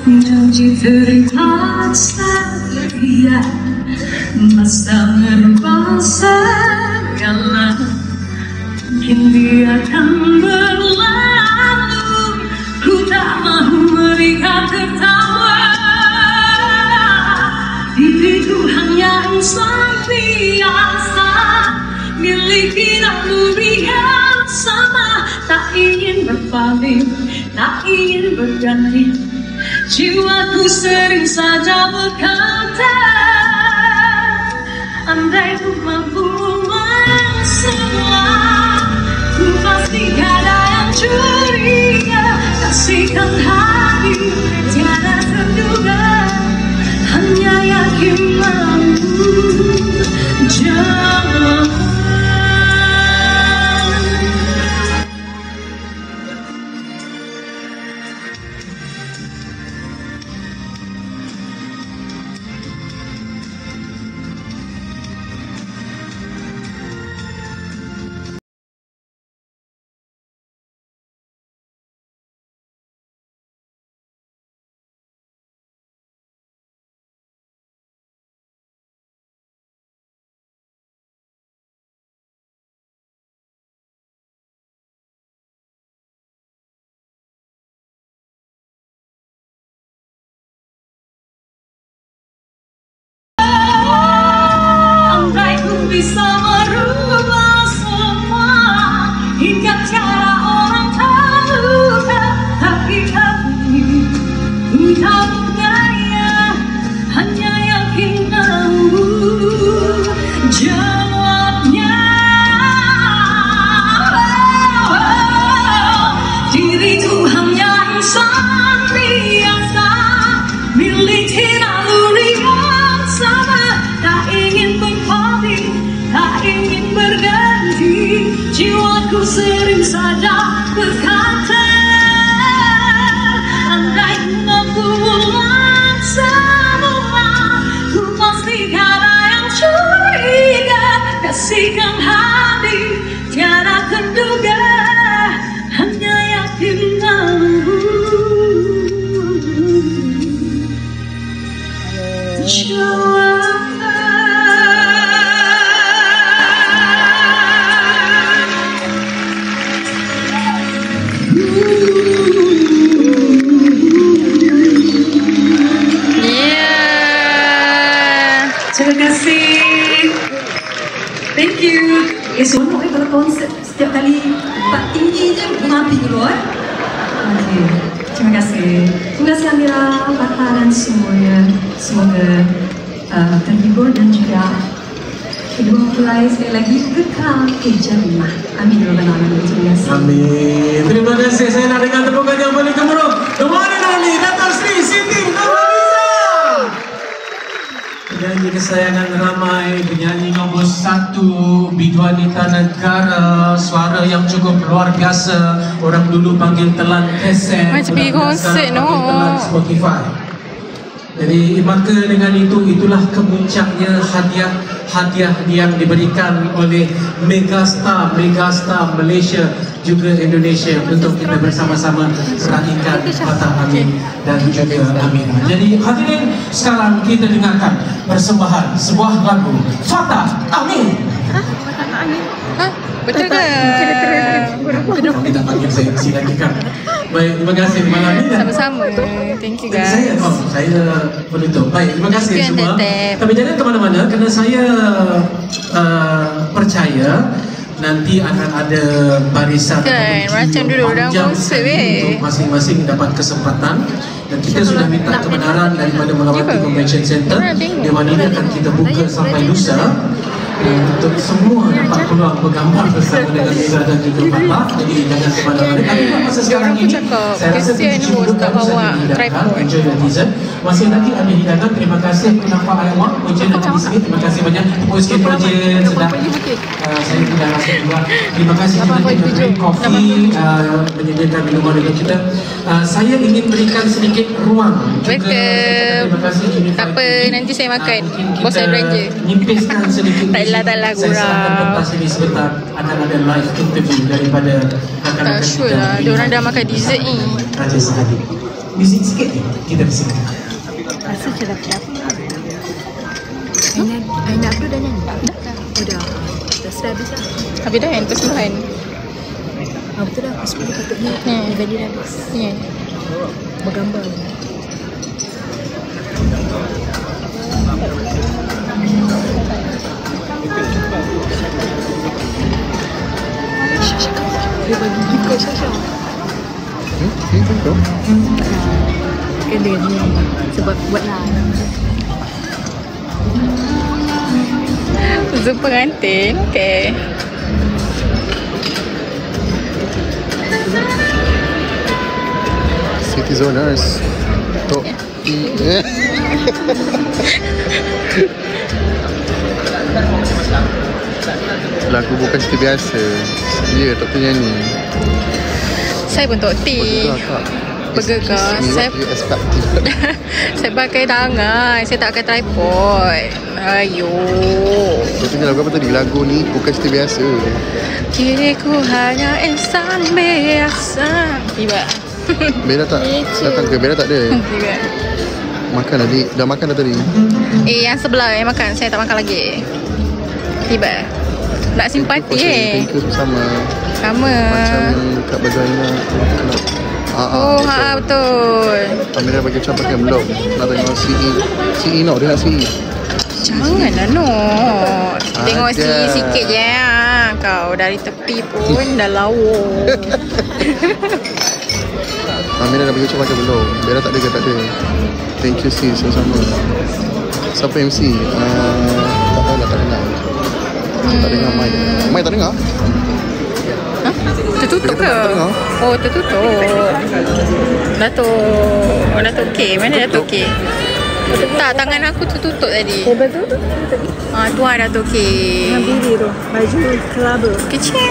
Janji terikat setia, masa merubah segala. Mungkin dia akan berlalu, ku tak mahu mereka tertawa. Diriku hanya insan biasa, miliki naluri yang sama. Tak ingin berpaling, tak ingin berganti. Jiwaku sering saja berkata, andai ku mampu semua, ku pasti ada yang curiga. Kasihkan hati tiada terduga, hanya yakin mampu jawab. Bisa merubah semua hingga cara orang tahu, tapi kami tak berdaya, hanya yakin mampu jawabnya. Diriku hanya insan biasa, miliki naluri yang sama. Tak ingin berpaling, tak ingin berganti. Jiwaku sering saja berkata, andai ku mampu ulang semua, ku pasti ada yang curiga. Kasihkan hati tiada terduga, hanya yakin mampu jawab. Terima kasih. Thank you. seronok kalau konsert setiap kali tempat tinggi je mati dulu Okey, terima kasih. Terima kasih Amira, Fatah dan semuanya. Semoga terhibur dan juga kedua mempelai sekali lagi kekal kejayaan. Amin ya rabbal alamin. Terima kasih. Amin. Terima kasih. Saya nak dengar tepukan yang paling gemuruh. The one and only Dato' Sri Siti Nurhaliza. Penyanyi kesayangan ramai, penyanyi nombor 1, Bidwanita Negara, suara yang cukup luar biasa. Orang dulu panggil telan keset, macam pergi konsert telan Spotify. Jadi maka dengan itulah kemuncaknya hadiah yang diberikan oleh megastar Malaysia juga Indonesia untuk kita bersama-sama raikan Fatah Amin dan juga Amira. Jadi hadirin, sekarang kita dengarkan persembahan sebuah lagu Fatah Amin. Betul ke? Kita panggil saya isi lagi kan. Baik, terima kasih malam ini. Sama-sama. Thank you guys. Saya penutup. Baik, terima kasih semua. Tapi jangan ke mana-mana kerana saya percaya nanti akan ada barisan macam dulu dalam konsert untuk masing-masing dapat kesempatan. Dan kita sudah minta kebenaran daripada Melawati Convention Center. Dewan ini akan kita buka sampai lusa untuk semua dapat peluang bergambar bersama dengan Mira dan juga Fatah. Jadi jangan ke mana-mana. Tapi masa sekarang ini saya rasa kita buka lusa dihidangkan. Enjoy your teaser. Masih lagi ada hidangan. Terima kasih kenapa Ayawak Ujian ada di sini. Terima kasih banyak. Tepuk sikit Ujian. Sedap. Saya tidak rasa juga. Terima kasih juga kita beri kopi, menyediakan minuman untuk kita. Saya ingin berikan sedikit ruang. Welcome. Tak apa, nanti saya makan. Bos saya belanja. Nimpiskan sedikit. Tak lah Saya akan lepas ini sebentar akan ada live interview daripada rakan-rakan kita. Sure lah, diorang dah makan dessert ni. Raja Sahadi. Muzik sikit ni, kita bersihkan. Rasa macam dah siap. Aina Abdul dah nyanyi? Dah. Dah sudah habis lah. Habis dah kan, persembahan. Betul dah, persembahan patutnya event dia dah habis. Bergambar. Dia bagi gift kat Syasha. Kan dia ni sebab buat lah. Zoom pengantin, okay. City Zoners. Tok. Lagu bukan cerita biasa. Ya, tak tahu nyanyi. Saya pun Tok T. Bergegas. Saya pakai tangan. Saya tak pakai tripod. Ayo. Contohnya lagu apa tadi? Lagu ni bukan cerita biasa. Kini ku hanya insan biasa. Tiba. Bella tak datang ke? Bella tak ada? Tiba. Makan tadi. Dah makan dah tadi? Yang sebelah yang makan. Saya tak makan lagi. Tiba. Nak simpati Thank you sama. Sama. Macam kat baju Aina. Betul. Amira bagi ucap pakai belum. Nak tengok CE no. Dia nak CE. Janganlah no. Tengok CE sikit je. Kau dari tepi pun dah lawa. Amira dah bagi ucap pakai belum. Bella tak ada ke? Tak ada. Thank you sis. Sama-sama. Siapa MC? Tak tahu lah, tak dengar. Tak dengar Mai. Mai tak dengar? Tertutup ke? Oh, tertutup. Datuk K. Mana Datuk K? Tak, tangan aku tertutup tadi. Betul tu? Tuan Datuk K. Yang biru tu. Baju kelaba. Kecil.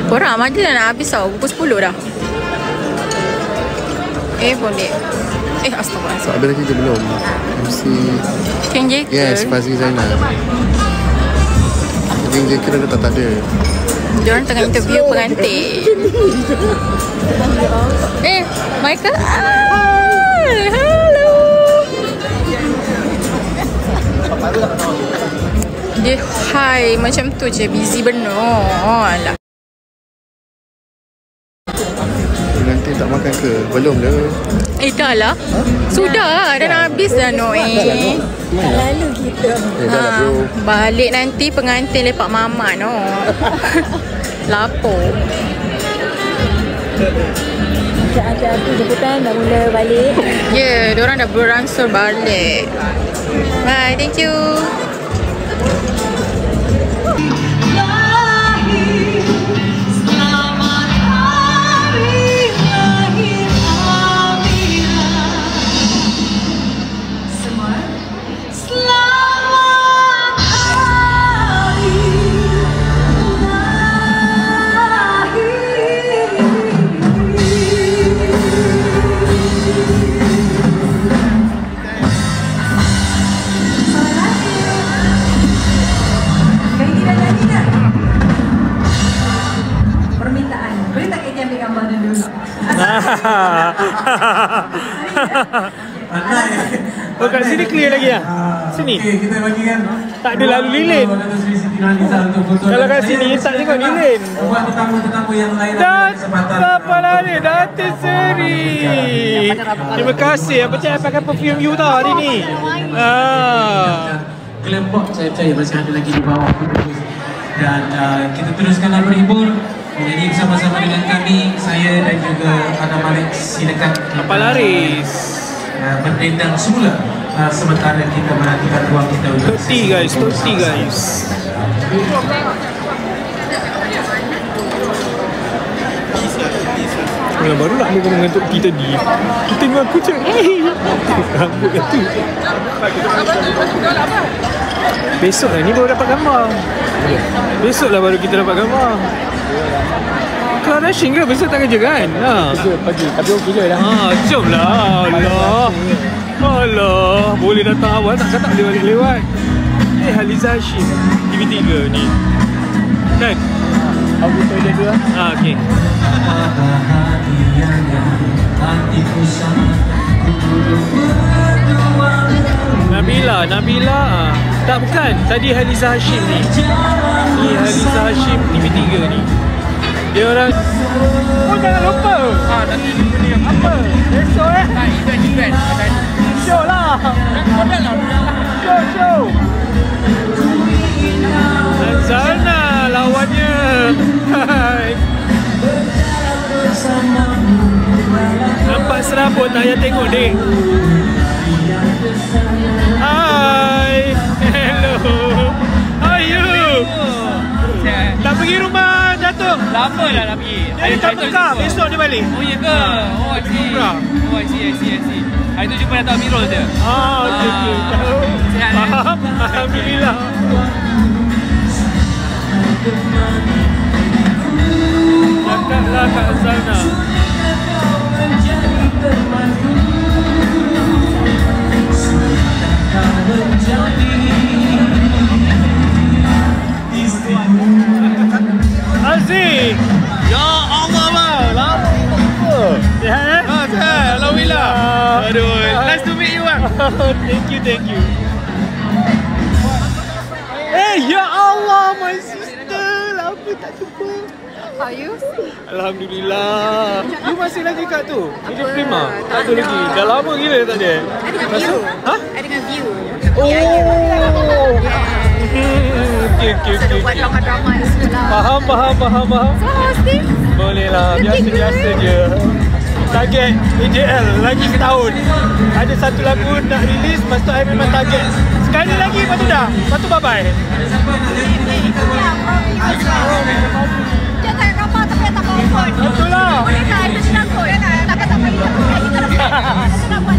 Korang aja dah nak habis tau. Pukul 10 dah. Boleh. Astaghfirullah. So, habis lagi ke belum? MC King Jaker. Yes, Fazli Zainal. King Jaker dah tak ada. Diorang tengah interview pengantin. Michael. Hello. Dia hi macam tu je. Busy benar. Alah. Nanti tak makan ke? Belum dah. Dah lah. Sudah dah nak habis dah Noe. Tak lalu kita. Dah lah bro. Balik nanti pengantin lepak mamak no. Lapor. Sekejap aku jemputan dah mula balik. Ya, diorang dah beransur balik. Bye, thank you. Selamat hari lahir Amira. Semua selamat hari permintaan. Boleh tak kita ambil gambar dulu? Oh, kat sini clear lagi ya? Sini? Okey, kita bagi kan. Tak ada lalu lilin. Kalau kat sini tak tengok lilin. Buat tetamu-tetamu yang lain ada kesempatan. Apa lari? Datin Seri. Terima kasih. Apa cakap pakai perfume you tau hari ni? Kelompok saya percaya masih ada lagi di bawah. Dan kita teruskanlah berhibur. Menyanyi bersama-sama dengan kami, saya dan juga Ana Malik. Silakan Apa laris? berdendang semula sementara kita menantikan ruang kita untuk 30 guys, 30 guys. Barulah aku mengantuk kita tadi. Kita ni aku cakap rambut kat tu. Besok lah ni baru dapat gambar. Besok lah baru kita dapat gambar. Kelar dashing ke? Besok tak kerja kan? Kerja pagi. Tapi okey je dah. Jom lah. Allah. Boleh datang awal tak kata boleh balik lewat. Haliza Hashim TV3 ni. Kan? Aku toilet dulu lah. Okey. Nabila. Tak, bukan. Tadi Haliza Hashim ni. Ni Haliza Hashim TV3 ni. Dia orang. Oh, jangan lupa. Nanti ni apa? Besok event. Show lah. Show. Zalna lawannya. Hai. Nampak serabut tak payah tengok dek. Hai. Hello. How are you? Tak pergi rumah Datuk? Lama dah nak pergi. Dia tak tukar, besok dia balik. Oh ya ke? Oh I see. Hari tu jumpa Datuk Amirul je. Okey. Sihat faham? Alhamdulillah. Cakaplah Kak Zalna. Aziz! Ya Allah lah! Lama! Sihat sihat! Alhamdulillah! Aduh, nice to meet you lah! Thank you! Ya Allah! My sister! Lama tak jumpa! How are you? Alhamdulillah! You masih lagi kat tu? Video Prima? Tak ada lagi? Dah lama gila tak ada? I dengan view. I dengan view. Oh! Okay. Buat drama di sekolah. Faham. So hosting? Boleh lah, biasa-biasa je. Target AJL lagi setahun. Ada satu lagu nak release, lepas tu I memang target. Sekali lagi, lepas tu dah. Lepas tu bye-bye. Dia tak ramah tapi tak kompon. Betul lah. Boleh tak? Itu senang kot. Tak bagi kita nak buat.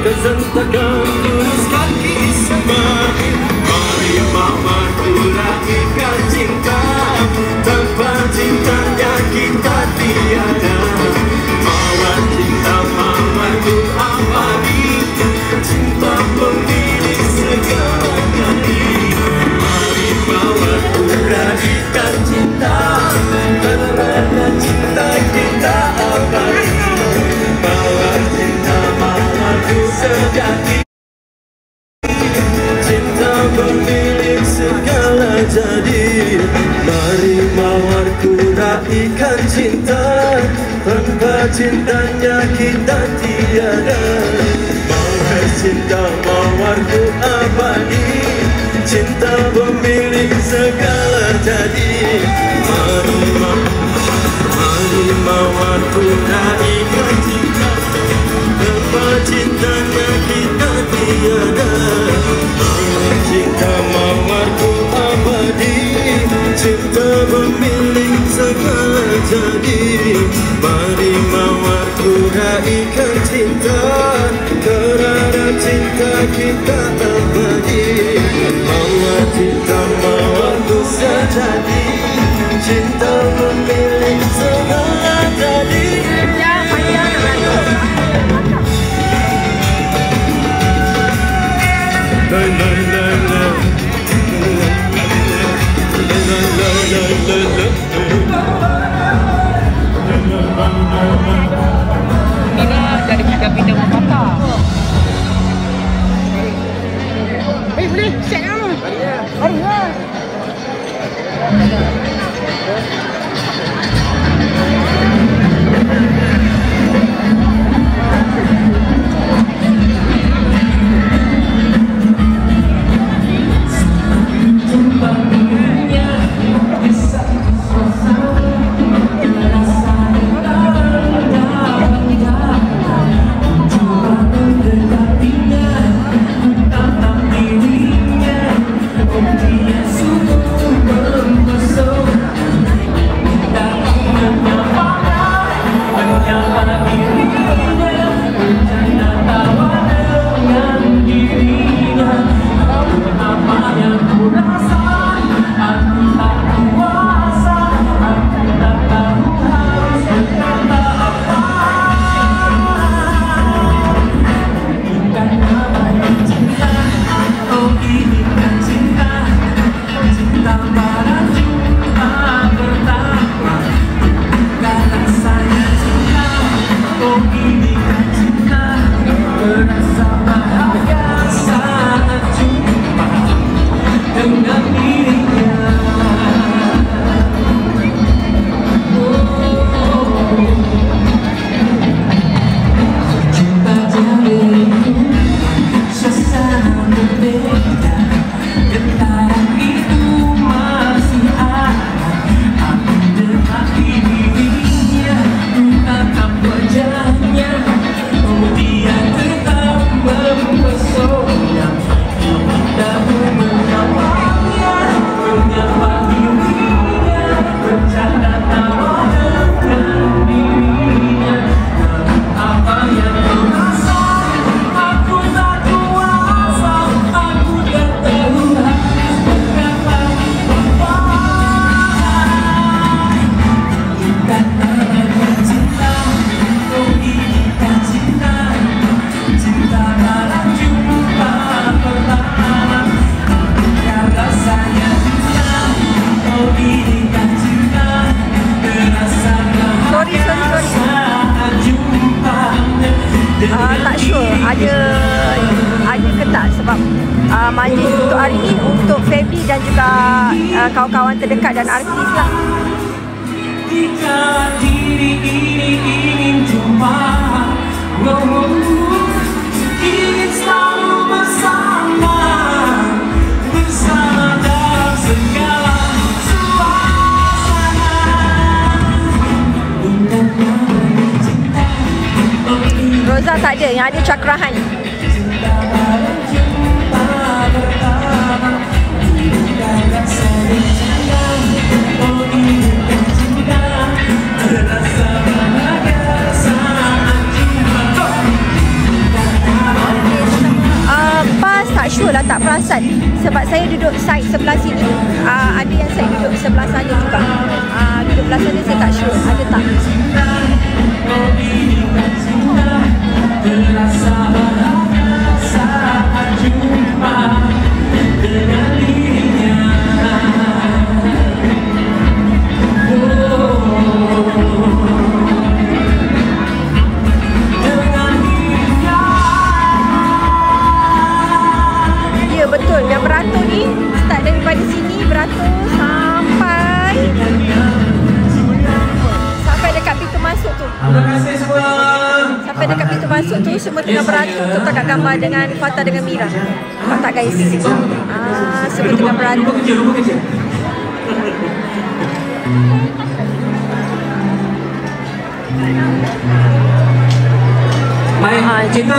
kesentakan terus kaki semakin. Mari mama kuraikan cinta, tanpa cintanya kita tiada. Mawar cinta mawarku abadi, cinta pemilik segala-galanya. Mari mawar kuraikan cinta, karena cinta kita abadi. Mawar cinta mawarku sejati, cinta pemilik segala jadi. Mari mawarku raikan cinta, tanpa cintanya kita tiada. Mawar cinta mawarku abadi, cinta pemilik segala jadi. Mari mawarku raikan cinta, tanpa cintanya kita tiada. Mawar cinta mawarku abadi, cinta pemilik segala jadi. Mari mawarku raikan cinta, kerana cinta kita abadi. Mawar cinta mawarku sejati, cinta pemilik segala jadi. Dari kita pindah ke kota. Boleh, set nama. Mari lah. Tak sure ada ke tak sebab majlis untuk hari ni untuk family dan juga kawan-kawan terdekat dan artis lah. Jika diri ini ingin jumpa, ingin selalu bersama dalam segala suasana. Roza tak ada, yang ada Cakrahan. perasan sebab saya duduk side sebelah sini. Ada yang saya duduk sebelah sana juga. Duduk belah sana saya tak sure ada tak. Ya betul, yang beratur ni start daripada sini beratur sampai dekat pintu masuk tu. Terima kasih semua. Sampai dekat pintu masuk tu semua tengah beratur. Tu tak gambar dengan Fatah dengan Mira. Nampak tak guys? Semua tengah beratur. Baik, kita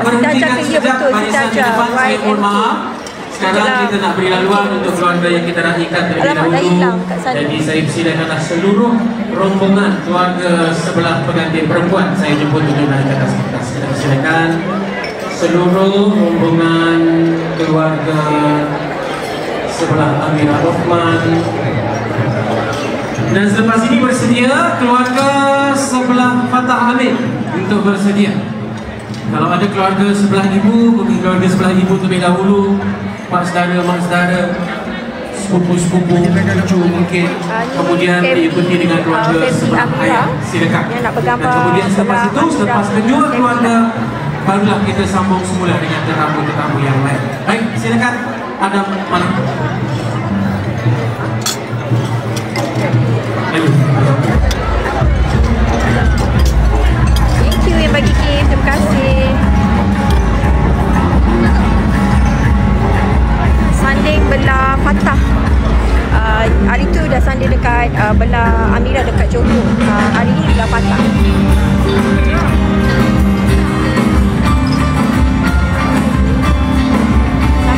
berhentikan sekejap. Barisan di depan, saya mohon maaf. Sekarang kita nak beri laluan untuk keluarga yang kita raihkan terlebih dahulu. Jadi saya persilakanlah seluruh rombongan keluarga sebelah pengantin perempuan saya jemput untuk naik ke atas kertas. Kita persilakan seluruh rombongan keluarga sebelah Amirah Rohman. Dan selepas ini bersedia keluarga sebelah Fatah Hamid untuk bersedia. Kalau ada keluarga sebelah ibu, mungkin keluarga sebelah ibu terlebih dahulu. Mak saudara, sepupu-sepupu, cucu mungkin. Kemudian diikuti dengan keluarga sebelah ayah. Silakan. Dan kemudian selepas itu, selepas kedua keluarga, barulah kita sambung semula dengan tetamu-tetamu yang lain. Baik, silakan. Adam, mana? Thank you yang bagi gift. Terima kasih. Sanding belah Fatah. Hari tu dah sanding dekat belah Amirah dekat Johor. Hari ni belah Fatah.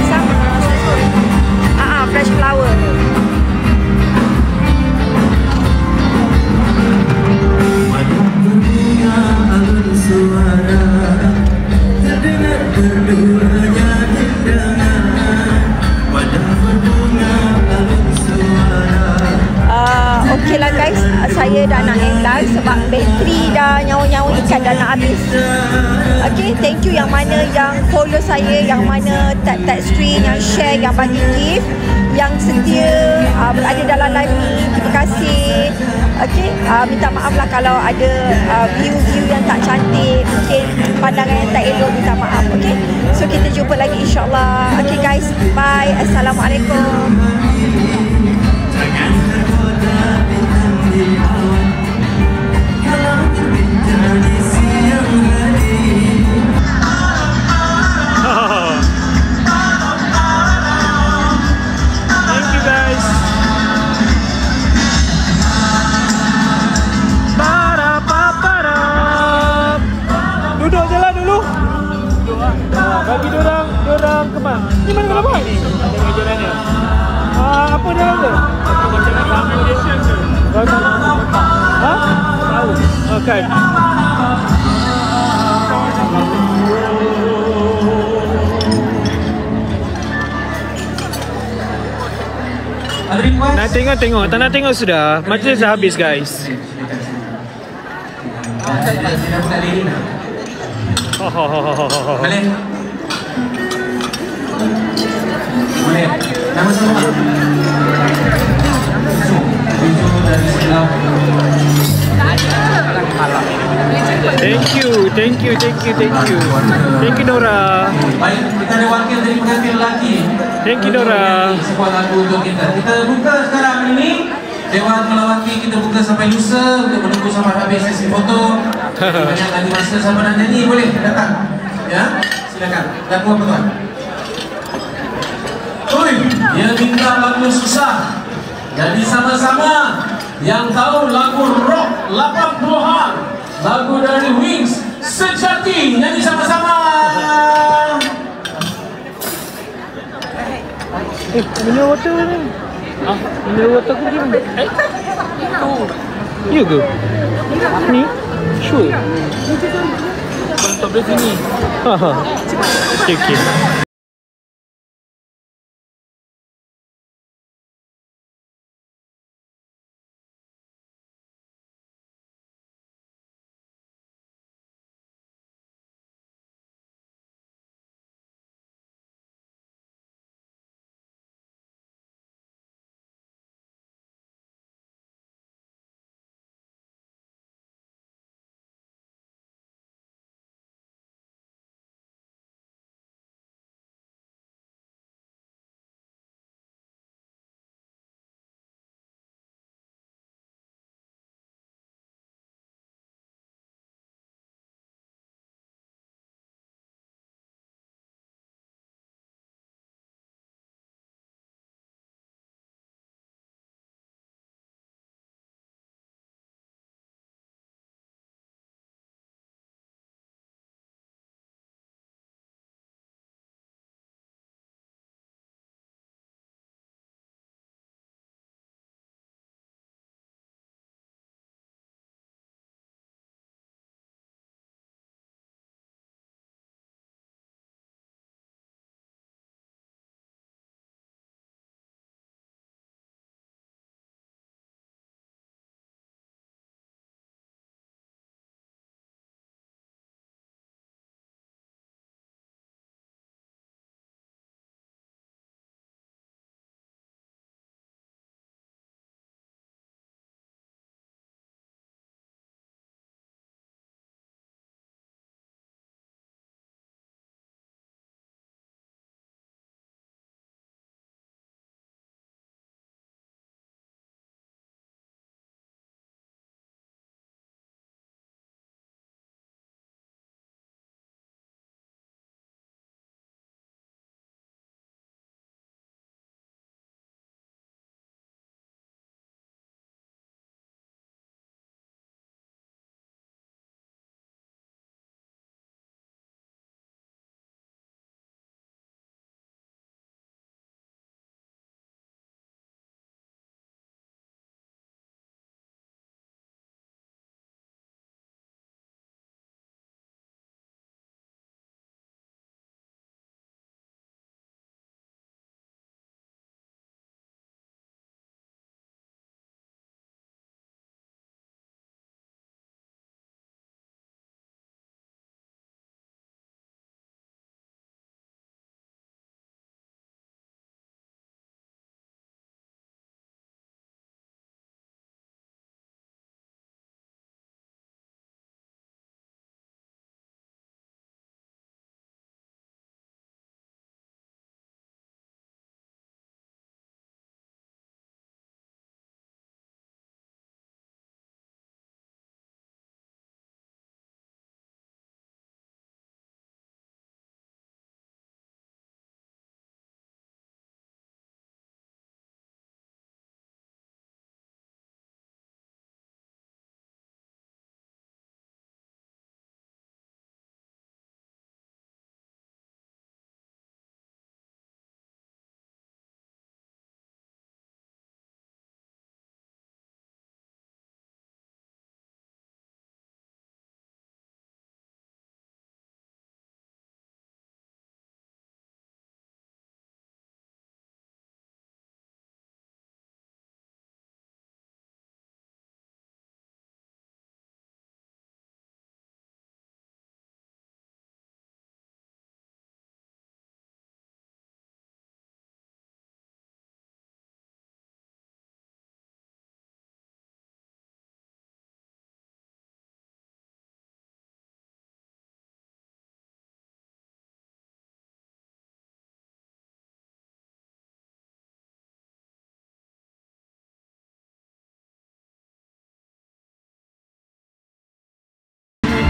Sama fresh flower. Okey lah guys, saya dah nak end live sebab bateri dah nyawa-nyawa ikan dah nak habis. Okay, thank you yang mana yang follow saya, yang mana tag screen, yang share, yang bagi gift, yang setia berada dalam live ni. Terima kasih. Okay, minta maaf lah kalau ada view-view yang tak cantik, mungkin pandangan yang tak elok, minta maaf. Okay, so kita jumpa lagi insyaAllah. Okay guys, bye. Assalamualaikum. Duduk je lah dulu. Bagi diorang kemas. Ni mana kalau buat ni? Ada ajarannya. Apa dia ada? Apa macam accommodation ke? Ha? Tahu. Okey. Nak tengok. Tak nak tengok sudah. Majlis dah habis guys. Boleh? Boleh. Nama semua. Thank you Nora. Baik, kita ada wakil dari pengantin lelaki. Thank you Nora. Sebuah lagu untuk kita. Kita buka sekarang ini. Dewan melawati kita buka sampai lusa untuk menunggu sampai habis sesi foto. Banyak lagi masa sama nak nyanyi, boleh datang. Ya, silakan. Lagu apa tuan? Oi, dia minta lagu susah. Jadi sama-sama yang tahu lagu rock 80-an, lagu dari Wings, Sejati, nyanyi sama-sama. Mineral water ni. Mineral water aku dia. Ya ke? Ni? Sure. Stop dari sini. Okay.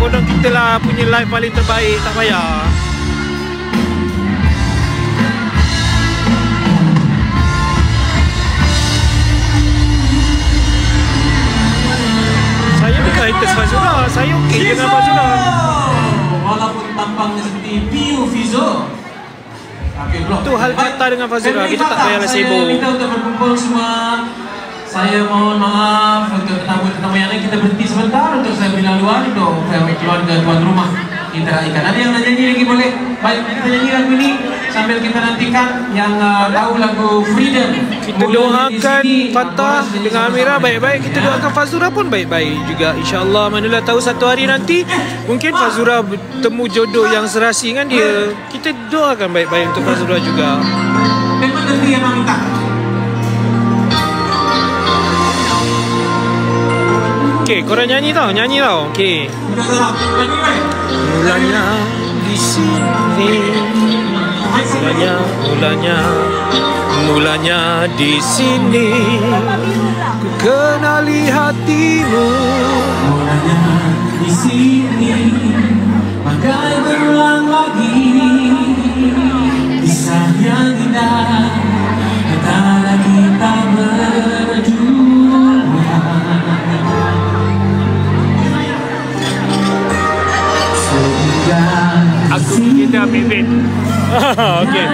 Kodong kita lah punya live paling terbaik, tak payah. Saya bukan haters Fazura, saya okey dengan Fazura. Walaupun tampangnya seperti Pio Fizo. Itu hal kata dengan Fazura, kita tak payahlah sibuk. Saya minta untuk berkumpul semua. Saya mohon maaf untuk tetamu-tetamu yang lain, kita berhenti sebentar untuk saya bilang luar untuk keluarga tuan rumah kita raikan. Ada yang nak nyanyi lagi boleh? Baik, kita nyanyi lagu ini sambil kita nantikan yang tahu lagu Freedom. Kita doakan Fatah dengan Amira baik-baik. Kita doakan Fazura pun baik-baik juga. InsyaAllah, manalah tahu satu hari nanti mungkin Fazura bertemu jodoh yang serasi dengan dia. Kita doakan baik-baik untuk Fazura juga. Memang nanti yang minta. Okay, korang nyanyi tau. Okay. Mulanya di sini. Mulanya di sini. Ku kenali hatimu. Mulanya di sini. Bagai berulang lagi kisah yang indah antara kita berdua. Aku kita bibit. Okay.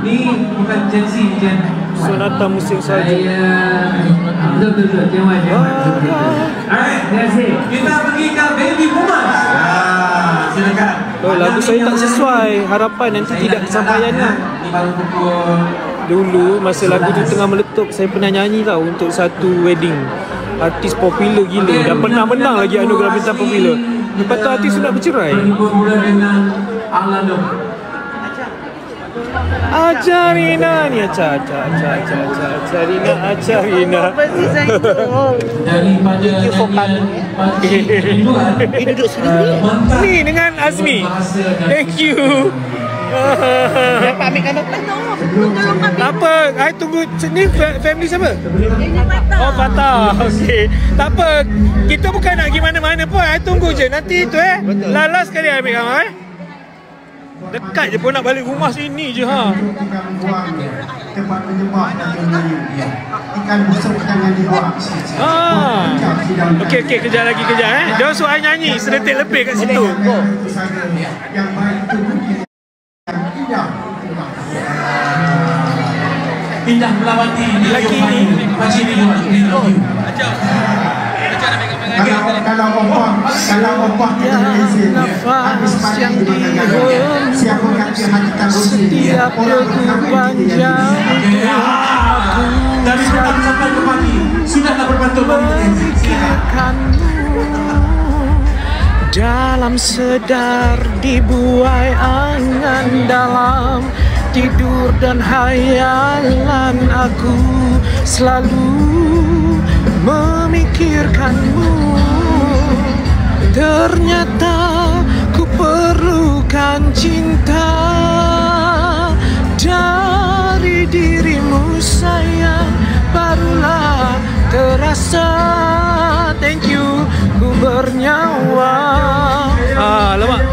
Ni bukan Gen Z, Gen Sonata musim salju. Betul. Jangan. Alright, terima kasih. Kita pergi ke Baby Boomers. Silakan. Oh, lagu saya tak sesuai harapan, nanti tidak kesampaiannya. Dulu masa lagu tu tengah meletup, saya pernah nyanyi tau untuk satu wedding. Artis popular gila, dan pernah menang lagi anugerah bintang popular. Lepas tu artis tu nak bercerai. Acarina ni Acarina. Daripada ini duduk sini ni dengan Azmi. Thank you. Dapat ambil gambar tak apa, I tunggu. Ni family siapa? Oh, Fatah. Okey. Tak apa, kita bukan nak pergi mana-mana pun. I tunggu je. Nanti tu last kali I ambil gambar Dekat je pun nak balik rumah sini je ha. Tempat menyembah Nabi Melayu. Ikan busuk jangan dibuang. Okey, kejap lagi. Dia suruh I nyanyi sedetik lebih kat situ. Yang baik itu mungkin yang Indah melawati lagi ni. Macam ni kalau opah kita berizin habis pandang di belakang siapa kata hatikan setiap degup panjang dari petang sampai ke pagi sudahlah memikirkanmu dalam sedar dibuai angan dalam tidur dan hayalan aku selalu memikirkanmu. Ternyata ku perlukan cinta dari dirimu sayang, barulah terasa. Thank you, ku bernyawa. Lama.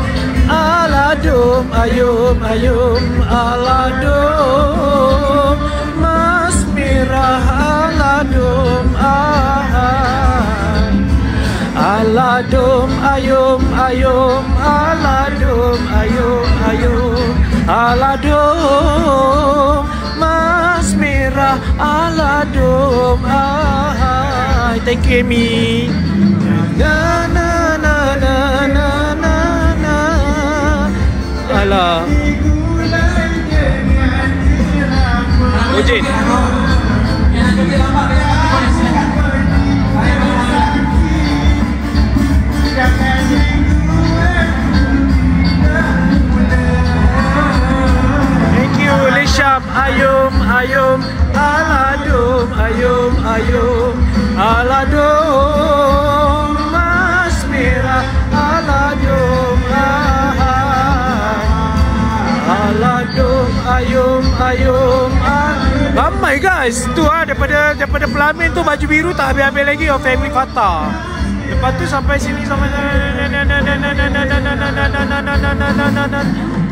Aladum ayum aladum mas mirah aladum aladum ayum aladum aladum mas mirah aladum thank you Amy. Na na na na na na na alah Ujin. Thank you Lisham. Ayum aladum aladum mas mirah aladum ayum ramai guys tu daripada Pelamin tu baju biru tak habis-habis lagi family Fatah. Lepas tu sampai sini sampai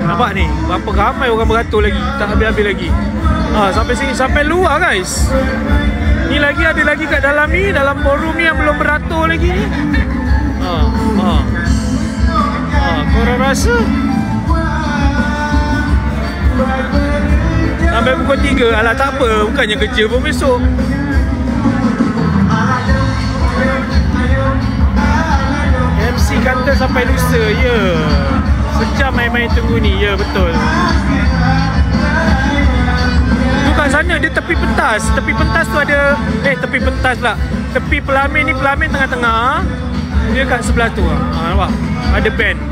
nampak ni berapa ramai orang beratur lagi, tak habis-habis lagi. Sampai sini, sampai luar guys. Ni lagi ada lagi kat dalam ni, dalam ballroom ni yang belum beratur lagi ni. Korang rasa sampai pukul 3. Alah tak apa, bukannya kerja pun besok. MC kata sampai lusa. Ya, sejam main-main tunggu ni. Ya, betul. Tu kat sana dia tepi pentas. Tepi pentas tu ada tepi pentas pula. Tepi Pelamin ni, Pelamin tengah-tengah. Dia kat sebelah tu. Nampak? Ada band.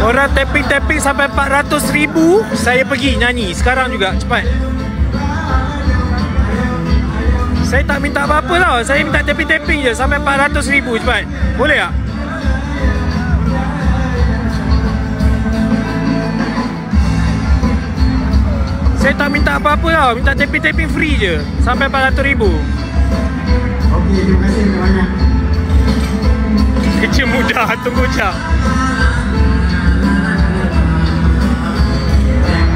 Orang tapping-tapping sampai 400,000. Saya pergi nyanyi sekarang juga, cepat. Saya tak minta apa-apa tau. Saya minta tapping-tapping je sampai 400,000 cepat. Boleh tak? Saya tak minta apa-apa tau. Minta tapping-tapping free je sampai 400,000. Okey, terima kasih banyak. Kerja mudah, tunggu jap.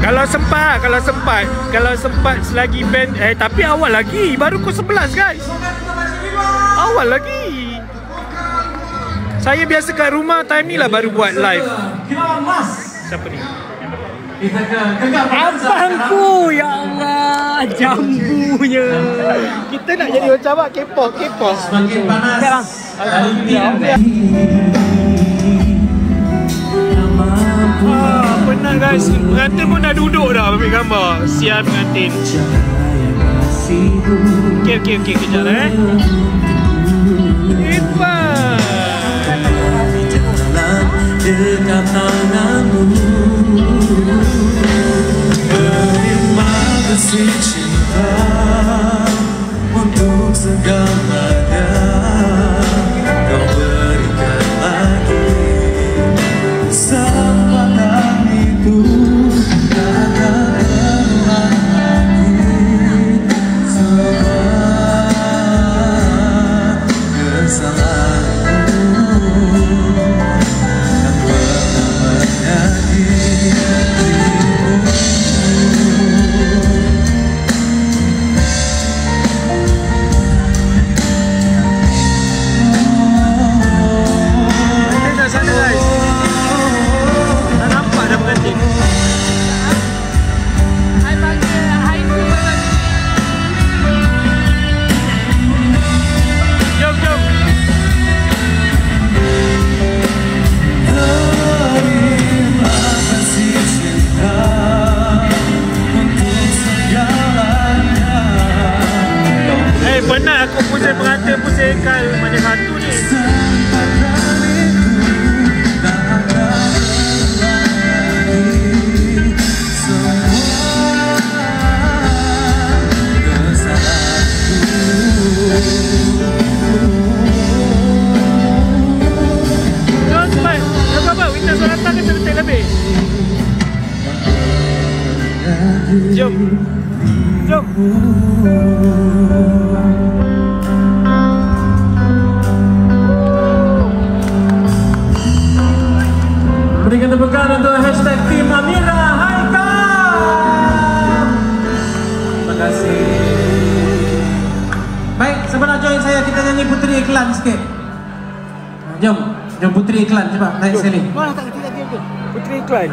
Kalau sempat selagi band tapi awal lagi, baru pukul 11 guys. Awal lagi. Saya biasa kat rumah time ni lah baru buat live. Siapa ni? Abangku, ya Allah, jambunya. Kita nak jadi macam apa? K-pop. Semakin panas. Penat guys. Pengantin pun dah duduk dah ambil gambar. Siap pengantin. Okey, kejap Ipan. Dekat tanganmu, terima kasih cinta untuk segalanya kau berikan lagi. Kesempatan itu takkan terulang lagi. Semua kesalahanku tak pernah menyakiti dirimu. Penat aku pusing pengantin, pusing kal. Mana satu ni? Jom cepat. Jom apa? Winter suara datang ke sedetik lebih? Jom. Berikan tepukan untuk hashtag Tim Amira Haikal. Terima kasih. Baik, siapa nak join saya? Kita nyanyi Puteri Iklan sikit. Jom Puteri Iklan, cepat naik sekali. Mana tak ketiga Puteri Iklan.